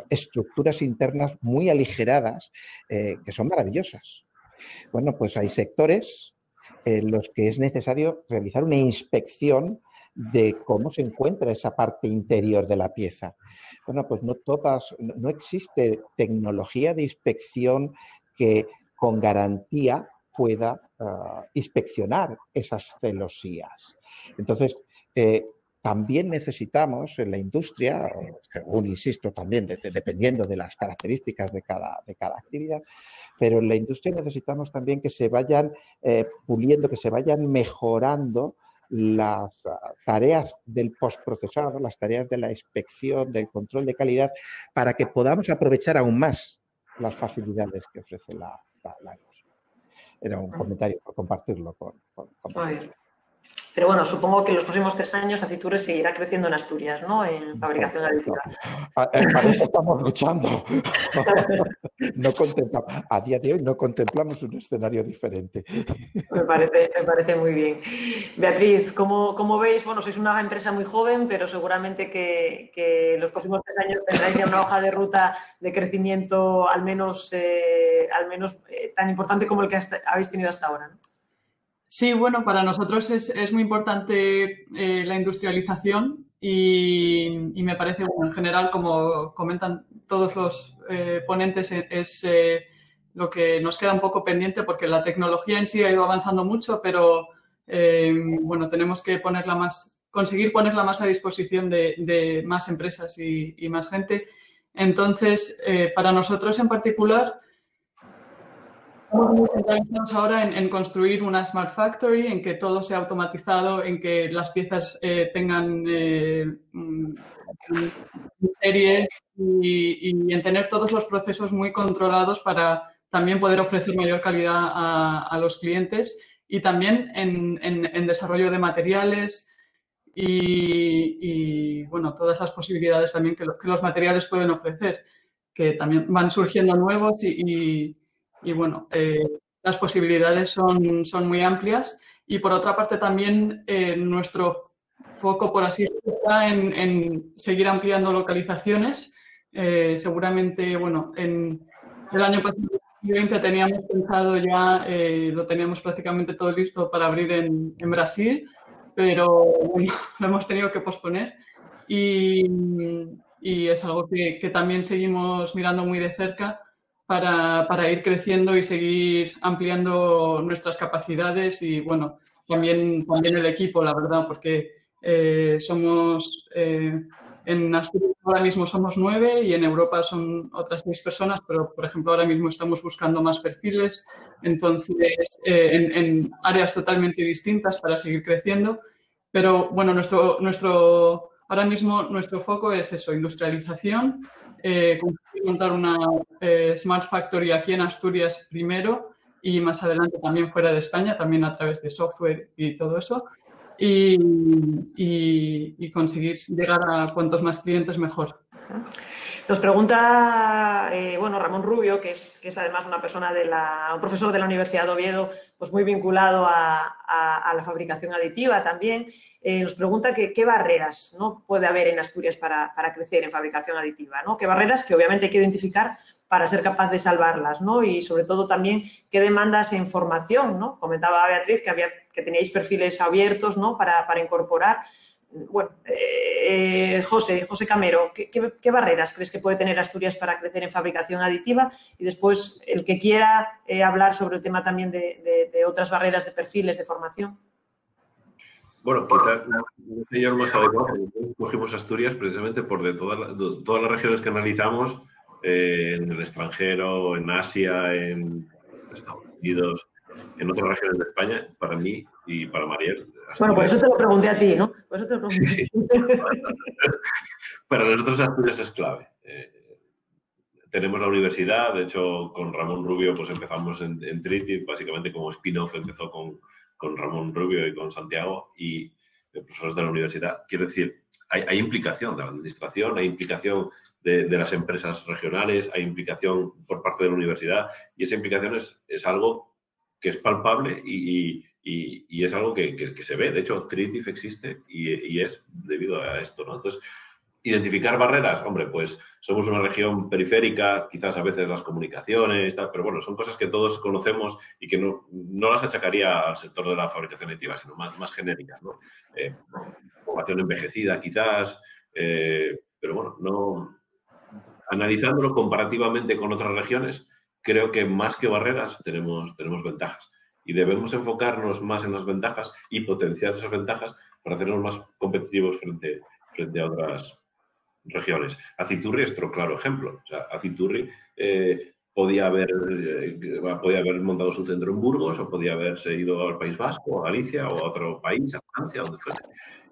estructuras internas muy aligeradas que son maravillosas. Bueno, pues hay sectores en los que es necesario realizar una inspección de cómo se encuentra esa parte interior de la pieza. Bueno, pues no existe tecnología de inspección que con garantía pueda inspeccionar esas celosías. Entonces, también necesitamos en la industria, según insisto también, dependiendo de las características de cada actividad, pero en la industria necesitamos también que se vayan puliendo, que se vayan mejorando las tareas del postprocesado, las tareas de la inspección, del control de calidad, para que podamos aprovechar aún más las facilidades que ofrece la industria. Era un comentario por compartirlo con vosotros. Pero bueno, supongo que en los próximos 3 años Aciturri seguirá creciendo en Asturias, ¿no? En fabricación aditiva. Para eso estamos luchando. A día de hoy no contemplamos un escenario diferente. Me parece muy bien. Beatriz, ¿cómo veis? Bueno, sois una empresa muy joven, pero seguramente que en los próximos 3 años tendráis ya una hoja de ruta de crecimiento al menos tan importante como el que habéis tenido hasta ahora, ¿no? Sí, bueno, para nosotros es muy importante la industrialización y me parece, bueno, en general, como comentan todos los ponentes, es lo que nos queda un poco pendiente porque la tecnología en sí ha ido avanzando mucho, pero bueno, tenemos que conseguir ponerla más a disposición de más empresas y más gente. Entonces, para nosotros en particular, estamos muy centralizados ahora en construir una Smart Factory, en que todo sea automatizado, en que las piezas tengan serie y en tener todos los procesos muy controlados para también poder ofrecer mayor calidad a los clientes, y también en desarrollo de materiales y bueno, todas las posibilidades también que los materiales pueden ofrecer, que también van surgiendo nuevos y bueno, las posibilidades son muy amplias. Y por otra parte también nuestro foco, por así decirlo, está en seguir ampliando localizaciones. Seguramente, bueno, en el año pasado, 2020, teníamos pensado ya, lo teníamos prácticamente todo listo para abrir en Brasil, pero bueno, lo hemos tenido que posponer y es algo que también seguimos mirando muy de cerca para ir creciendo y seguir ampliando nuestras capacidades y, bueno, también el equipo, la verdad, porque somos, en Asturias ahora mismo somos 9 y en Europa son otras 6 personas, pero, por ejemplo, ahora mismo estamos buscando más perfiles, entonces, en áreas totalmente distintas para seguir creciendo. Pero, bueno, ahora mismo nuestro foco es eso, industrialización, montar una Smart Factory aquí en Asturias primero y más adelante también fuera de España, también a través de software y todo eso, y conseguir llegar a cuantos más clientes mejor. Nos pregunta bueno, Ramón Rubio, que es además una persona un profesor de la Universidad de Oviedo, pues muy vinculado a la fabricación aditiva también. Nos pregunta qué barreras, ¿no?, puede haber en Asturias para crecer en fabricación aditiva, ¿no? Qué barreras que obviamente hay que identificar para ser capaz de salvarlas, ¿no? Y sobre todo también qué demandas en formación, ¿no? Comentaba Beatriz que teníais perfiles abiertos, ¿no?, para incorporar. Bueno, José Camero, ¿qué barreras crees que puede tener Asturias para crecer en fabricación aditiva? Y después, el que quiera hablar sobre el tema también de otras barreras de perfiles de formación. Bueno, quizás el señor más adecuado, porque cogimos Asturias precisamente por de todas las regiones que analizamos, en el extranjero, en Asia, en Estados Unidos, en otras regiones de España, para mí y para Mariel. Asturias. Bueno, por eso te lo pregunté a ti, ¿no? Por eso te lo pregunté. Sí. Para nosotros Asturias es clave. Tenemos la universidad, de hecho con Ramón Rubio pues empezamos en Tritit, básicamente como spin-off empezó con Ramón Rubio y con Santiago y profesores de la universidad. Quiero decir, hay implicación de la administración, hay implicación de las empresas regionales, hay implicación por parte de la universidad y esa implicación es algo que es palpable y es algo que se ve. De hecho, Tritif existe y es debido a esto, ¿no? Entonces, identificar barreras, hombre, pues somos una región periférica, quizás a veces las comunicaciones, tal, pero bueno, son cosas que todos conocemos y que no las achacaría al sector de la fabricación aditiva, sino más genéricas, ¿no? Población envejecida, quizás, pero bueno, no. Analizándolo comparativamente con otras regiones, creo que más que barreras tenemos ventajas y debemos enfocarnos más en las ventajas y potenciar esas ventajas para hacernos más competitivos frente a otras regiones. Aciturri es otro claro ejemplo. O sea, Aciturri podía haber montado su centro en Burgos o podía haberse ido al País Vasco, a Galicia o a otro país, a Francia, donde fuese.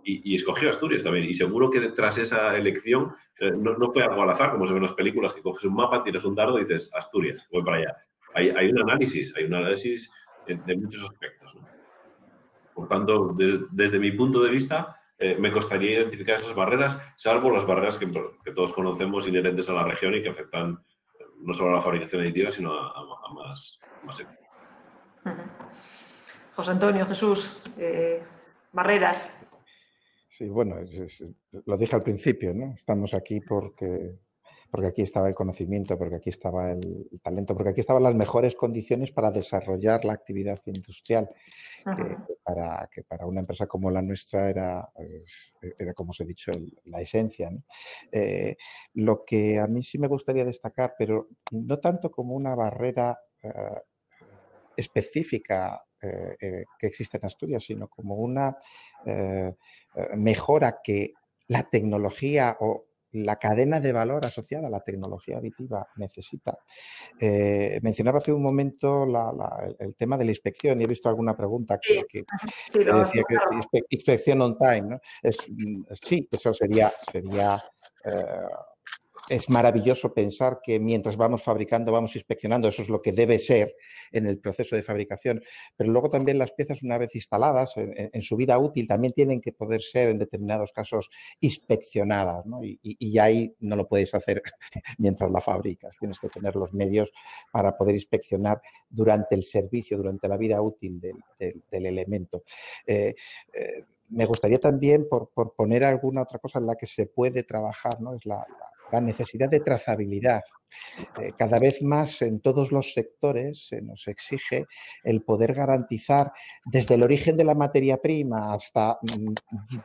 Y escogió Asturias también. Y seguro que tras esa elección no fue algo al azar, como se ve en las películas, que coges un mapa, tiras un dardo y dices Asturias, voy para allá. Hay un análisis de muchos aspectos, ¿no? Por tanto, desde mi punto de vista, me costaría identificar esas barreras, salvo las barreras que todos conocemos inherentes a la región y que afectan no solo a la fabricación aditiva, sino a más sectores. José Antonio, Jesús, barreras. Sí, bueno, lo dije al principio, ¿no? Estamos aquí porque aquí estaba el conocimiento, porque aquí estaba el talento, porque aquí estaban las mejores condiciones para desarrollar la actividad industrial, que para una empresa como la nuestra era como os he dicho, la esencia, ¿no? Lo que a mí sí me gustaría destacar, pero no tanto como una barrera específica que existe en Asturias, sino como una mejora que la tecnología o la cadena de valor asociada a la tecnología aditiva necesita. Mencionaba hace un momento el tema de la inspección y he visto alguna pregunta que decía que inspección on time, ¿no? Sí, eso sería es maravilloso pensar que mientras vamos fabricando, vamos inspeccionando, eso es lo que debe ser en el proceso de fabricación, pero luego también las piezas, una vez instaladas en su vida útil, también tienen que poder ser en determinados casos inspeccionadas, ¿no? Y ahí no lo puedes hacer mientras la fabricas, tienes que tener los medios para poder inspeccionar durante el servicio, durante la vida útil del elemento. Me gustaría también, por poner alguna otra cosa en la que se puede trabajar, ¿no? Es la necesidad de trazabilidad. Cada vez más en todos los sectores se nos exige el poder garantizar desde el origen de la materia prima hasta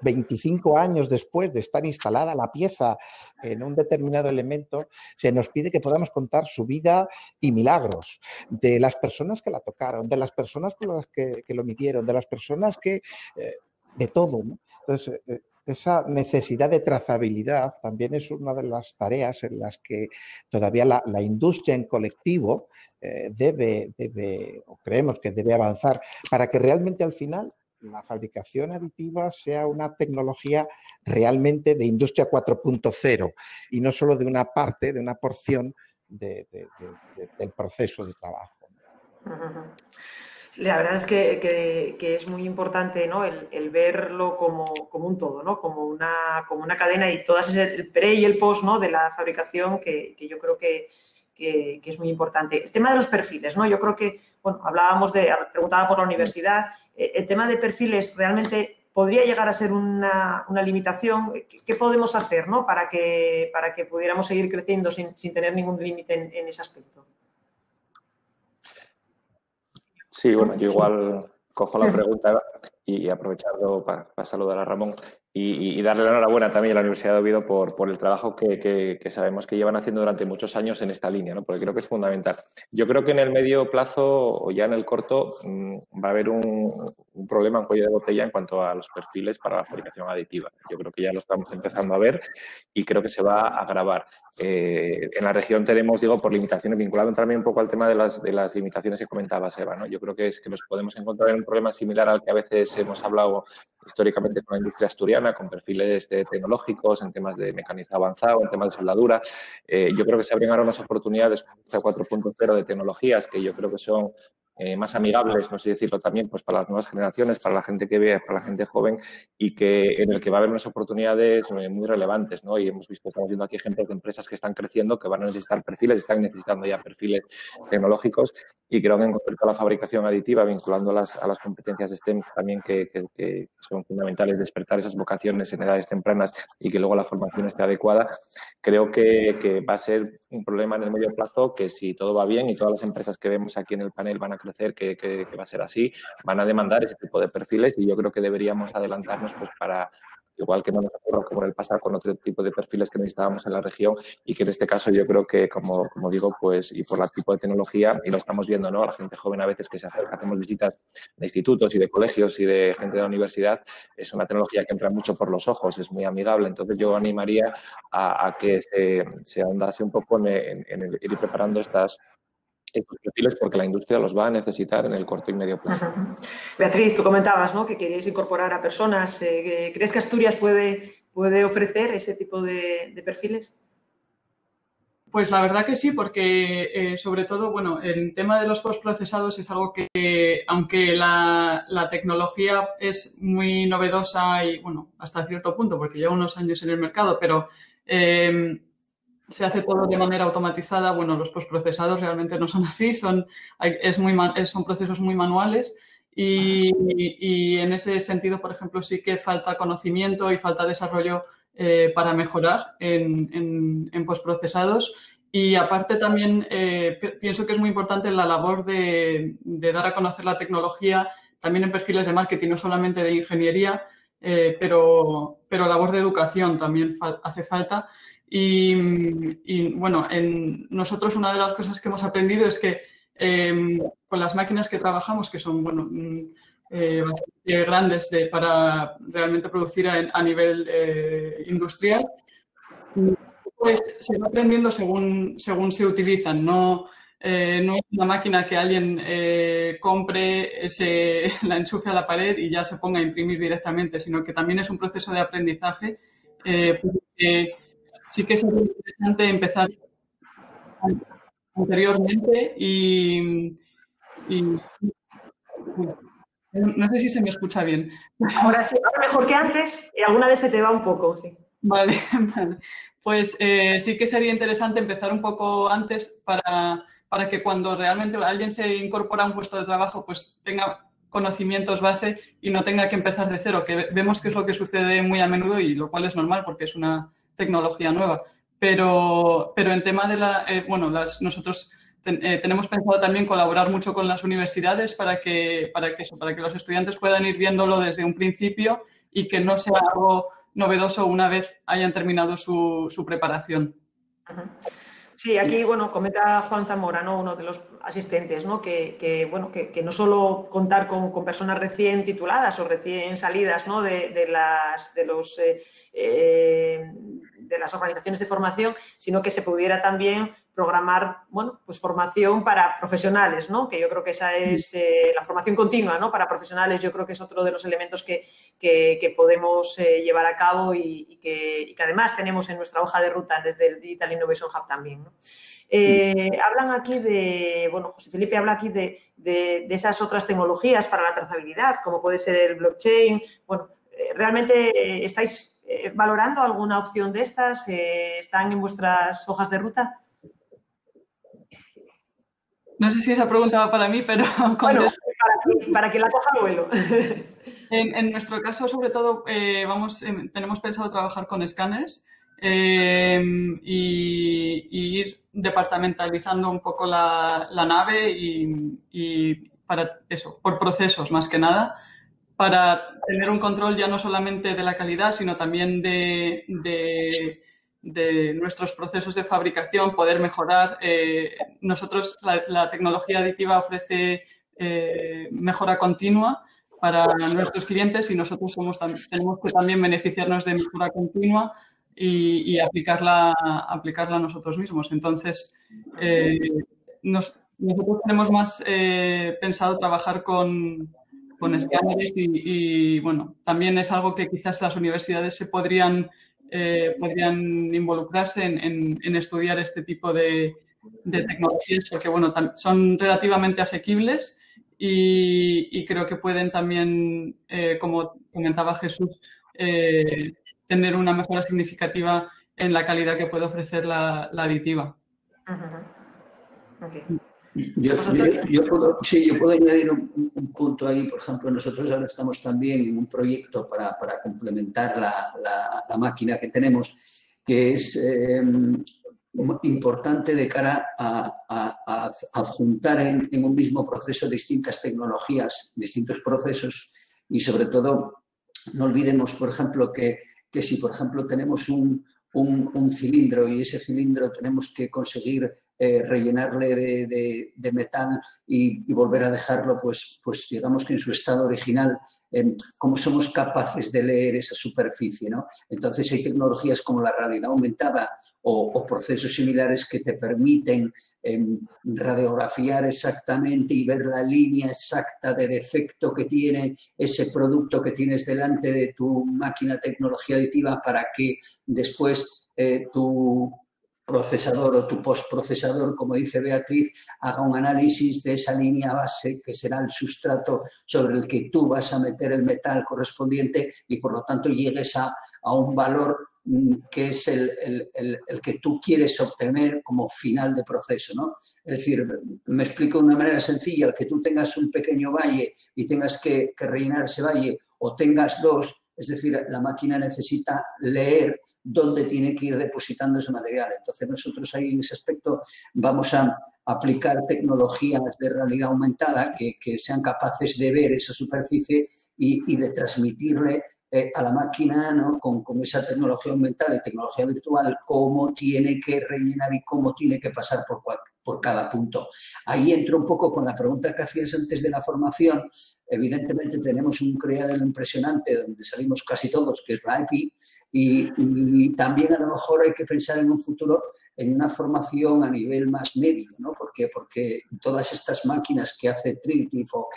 25 años después de estar instalada la pieza en un determinado elemento, se nos pide que podamos contar su vida y milagros de las personas que la tocaron, de las personas con las que lo midieron, de las personas que... de todo, ¿no? Entonces, esa necesidad de trazabilidad también es una de las tareas en las que todavía la industria en colectivo debe, o creemos que debe avanzar para que realmente al final la fabricación aditiva sea una tecnología realmente de industria 4.0 y no solo de una parte, de una porción del proceso de trabajo. La verdad es que es muy importante, ¿no? el verlo como un todo, ¿no? como una cadena y todo el pre y el post, ¿no? de la fabricación que yo creo que es muy importante. El tema de los perfiles, ¿no? Yo creo que, bueno, preguntaba por la universidad, el tema de perfiles realmente podría llegar a ser una limitación. ¿Qué podemos hacer, ¿no? para que pudiéramos seguir creciendo sin tener ningún límite en ese aspecto? Sí, bueno, yo igual cojo la pregunta y aprovechando para saludar a Ramón y darle la enhorabuena también a la Universidad de Oviedo por el trabajo que sabemos que llevan haciendo durante muchos años en esta línea, ¿no? Porque creo que es fundamental. Yo creo que en el medio plazo o ya en el corto va a haber un problema, un cuello de botella en cuanto a los perfiles para la fabricación aditiva. Yo creo que ya lo estamos empezando a ver y creo que se va a agravar. En la región tenemos, digo, por limitaciones, vinculado también un poco al tema de las limitaciones que comentaba Eva, ¿no? Yo creo que es que nos podemos encontrar en un problema similar al que a veces hemos hablado históricamente con la industria asturiana, con perfiles tecnológicos, en temas de mecanizado avanzado, en temas de soldadura. Yo creo que se abren ahora unas oportunidades 4.0 de tecnologías que yo creo que son más amigables, no sé decirlo también, pues para las nuevas generaciones, para la gente que ve, para la gente joven y en el que va a haber unas oportunidades muy relevantes, ¿no? Y estamos viendo aquí ejemplos de empresas que están creciendo, que van a necesitar perfiles, están necesitando ya perfiles tecnológicos y creo que en concreto la fabricación aditiva, vinculando a las competencias STEM también que son fundamentales, despertar esas vocaciones en edades tempranas y que luego la formación esté adecuada, creo que va a ser un problema en el medio plazo que si todo va bien y todas las empresas que vemos aquí en el panel van a crecer, que va a ser así, van a demandar ese tipo de perfiles y yo creo que deberíamos adelantarnos pues para, igual que no nos ocurra como en el pasado con otro tipo de perfiles que necesitábamos en la región y que en este caso yo creo que, como digo, pues y por el tipo de tecnología, y lo estamos viendo, ¿no? A la gente joven a veces que se acerca, hacemos visitas de institutos y de colegios y de gente de la universidad, es una tecnología que entra mucho por los ojos, es muy amigable, entonces yo animaría a que se ahondase un poco en ir preparando estos perfiles porque la industria los va a necesitar en el corto y medio plazo. Beatriz, tú comentabas, ¿no? que queríais incorporar a personas. ¿Crees que Asturias puede ofrecer ese tipo de perfiles? Pues la verdad que sí, porque sobre todo, bueno, el tema de los postprocesados es algo que, aunque la tecnología es muy novedosa y, bueno, hasta cierto punto, porque lleva unos años en el mercado, pero se hace todo de manera automatizada. Bueno, los postprocesados realmente no son así, son procesos muy manuales y en ese sentido, por ejemplo, sí que falta conocimiento y falta desarrollo para mejorar en postprocesados. Y aparte también pienso que es muy importante la labor de dar a conocer la tecnología también en perfiles de marketing, no solamente de ingeniería, pero labor de educación también hace falta. Y bueno, nosotros una de las cosas que hemos aprendido es que con las máquinas que trabajamos, que son bastante grandes para realmente producir a nivel industrial, Pues se va aprendiendo según se utilizan. No es una máquina que alguien compre, la enchufe a la pared y ya se ponga a imprimir directamente, sino que también es un proceso de aprendizaje. Porque sí que es interesante empezar anteriormente y no sé si se me escucha bien. Ahora sí, ahora mejor que antes, y alguna vez se te va un poco, sí. Vale. Pues sí que sería interesante empezar un poco antes para que cuando realmente alguien se incorpora a un puesto de trabajo, pues tenga conocimientos base y no tenga que empezar de cero, que vemos que es lo que sucede muy a menudo y lo cual es normal porque es una tecnología nueva. Pero en tema de nosotros tenemos pensado también colaborar mucho con las universidades para que los estudiantes puedan ir viéndolo desde un principio y que no sea algo novedoso una vez hayan terminado su preparación. Sí, aquí, comenta Juan Zamora, ¿no? Uno de los asistentes, ¿no? Que no solo contar con personas recién tituladas o recién salidas, ¿no? de las organizaciones de formación, sino que se pudiera también programar, pues formación para profesionales, ¿no? Que yo creo que esa es la formación continua, ¿no? Para profesionales, yo creo que es otro de los elementos que podemos llevar a cabo y que además tenemos en nuestra hoja de ruta desde el Digital Innovation Hub también, ¿no? Hablan aquí José Felipe habla aquí de esas otras tecnologías para la trazabilidad, como puede ser el blockchain. ¿Realmente estáis valorando alguna opción de estas? ¿Están en vuestras hojas de ruta? No sé si esa pregunta va para mí, pero... para que la coja vuelo. En nuestro caso, sobre todo, tenemos pensado trabajar con escáneres y ir departamentalizando un poco la nave y para eso, por procesos más que nada, para tener un control ya no solamente de la calidad, sino también de nuestros procesos de fabricación, poder mejorar. Nosotros, la tecnología aditiva ofrece mejora continua para nuestros clientes y nosotros tenemos que también beneficiarnos de mejora continua y aplicarla nosotros mismos. Entonces, nosotros tenemos más pensado trabajar con escáneres y también es algo que quizás las universidades se podrían involucrarse en estudiar este tipo de tecnologías porque, son relativamente asequibles y creo que pueden también, como comentaba Jesús, tener una mejora significativa en la calidad que puede ofrecer la aditiva. Okay. Yo puedo añadir un punto ahí. Por ejemplo, nosotros ahora estamos también en un proyecto para complementar la máquina que tenemos, que es importante de cara a adjuntar en un mismo proceso distintas tecnologías, distintos procesos y, sobre todo, no olvidemos, por ejemplo, que si, por ejemplo, tenemos un cilindro y ese cilindro tenemos que conseguir rellenarle de metal y volver a dejarlo, pues digamos que en su estado original, cómo somos capaces de leer esa superficie, ¿no? Entonces hay tecnologías como la realidad aumentada o procesos similares que te permiten radiografiar exactamente y ver la línea exacta del efecto que tiene ese producto que tienes delante de tu máquina tecnología aditiva para que después tu procesador o tu postprocesador, como dice Beatriz, haga un análisis de esa línea base que será el sustrato sobre el que tú vas a meter el metal correspondiente y, por lo tanto, llegues a un valor que es el que tú quieres obtener como final de proceso, ¿no? Es decir, me explico de una manera sencilla, el que tú tengas un pequeño valle y tengas que rellenar ese valle o tengas dos, es decir, la máquina necesita leer dónde tiene que ir depositando ese material. Entonces, nosotros ahí en ese aspecto vamos a aplicar tecnologías de realidad aumentada que sean capaces de ver esa superficie y de transmitirle a la máquina, ¿no? con esa tecnología aumentada y tecnología virtual, cómo tiene que rellenar y cómo tiene que pasar por cada punto. Ahí entro un poco con la pregunta que hacías antes de la formación. Evidentemente tenemos un criadero impresionante donde salimos casi todos, que es la EPI, y también a lo mejor hay que pensar en un futuro en una formación a nivel más medio, ¿no? Porque todas estas máquinas que hace Tritif o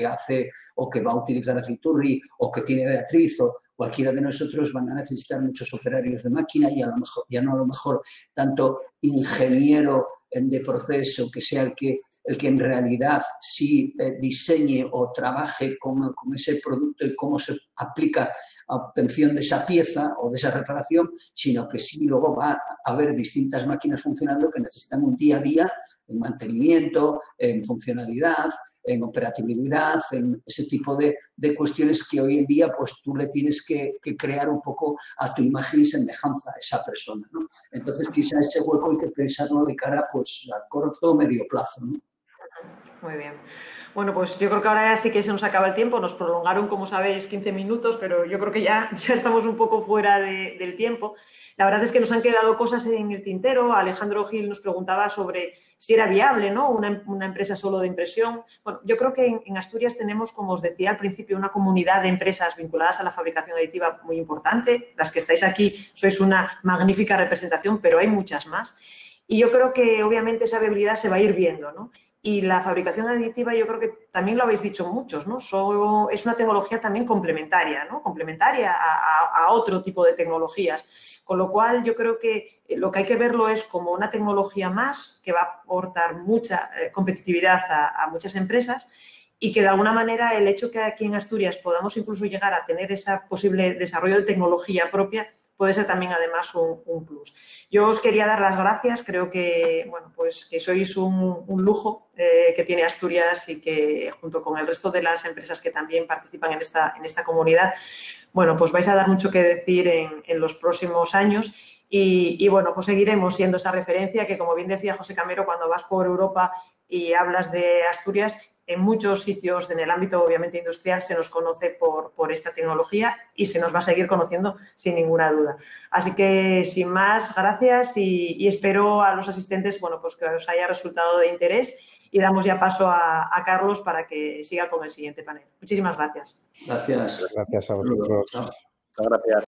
que va a utilizar Aciturri o que tiene Beatriz o cualquiera de nosotros van a necesitar muchos operarios de máquina y a lo mejor, ya no a lo mejor tanto ingeniero de proceso que sea el que en realidad sí diseñe o trabaje con ese producto y cómo se aplica a obtención de esa pieza o de esa reparación, sino que sí luego va a haber distintas máquinas funcionando que necesitan un día a día en mantenimiento, en funcionalidad, en operatividad, en ese tipo de cuestiones que hoy en día pues tú le tienes que crear un poco a tu imagen y semejanza a esa persona, ¿no? Entonces quizá ese hueco hay que pensarlo de cara pues a corto o medio plazo, ¿no? Muy bien. Bueno, pues yo creo que ahora sí que se nos acaba el tiempo. Nos prolongaron, como sabéis, 15 minutos, pero yo creo que ya estamos un poco fuera del tiempo. La verdad es que nos han quedado cosas en el tintero. Alejandro Gil nos preguntaba sobre si era viable, ¿no? Una empresa solo de impresión. Bueno, yo creo que en Asturias tenemos, como os decía al principio, una comunidad de empresas vinculadas a la fabricación aditiva muy importante. Las que estáis aquí sois una magnífica representación, pero hay muchas más. Y yo creo que, obviamente, esa viabilidad se va a ir viendo, ¿no? Y la fabricación aditiva, yo creo que también lo habéis dicho muchos, ¿no? Es una tecnología también complementaria, ¿no? Complementaria a otro tipo de tecnologías. Con lo cual, yo creo que lo que hay que verlo es como una tecnología más que va a aportar mucha competitividad a muchas empresas y que, de alguna manera, el hecho que aquí en Asturias podamos incluso llegar a tener ese posible desarrollo de tecnología propia puede ser también, además, un plus. Yo os quería dar las gracias. Creo que, bueno, pues que sois un lujo que tiene Asturias y que, junto con el resto de las empresas que también participan en esta comunidad, bueno, pues vais a dar mucho que decir en los próximos años. Y, bueno, pues seguiremos siendo esa referencia que, como bien decía José Camero, cuando vas por Europa y hablas de Asturias, en muchos sitios en el ámbito, obviamente, industrial se nos conoce por esta tecnología y se nos va a seguir conociendo sin ninguna duda. Así que, sin más, gracias y espero a los asistentes, bueno, pues que os haya resultado de interés y damos ya paso a Carlos para que siga con el siguiente panel. Muchísimas gracias. Gracias. Gracias a vosotros. Muchas gracias.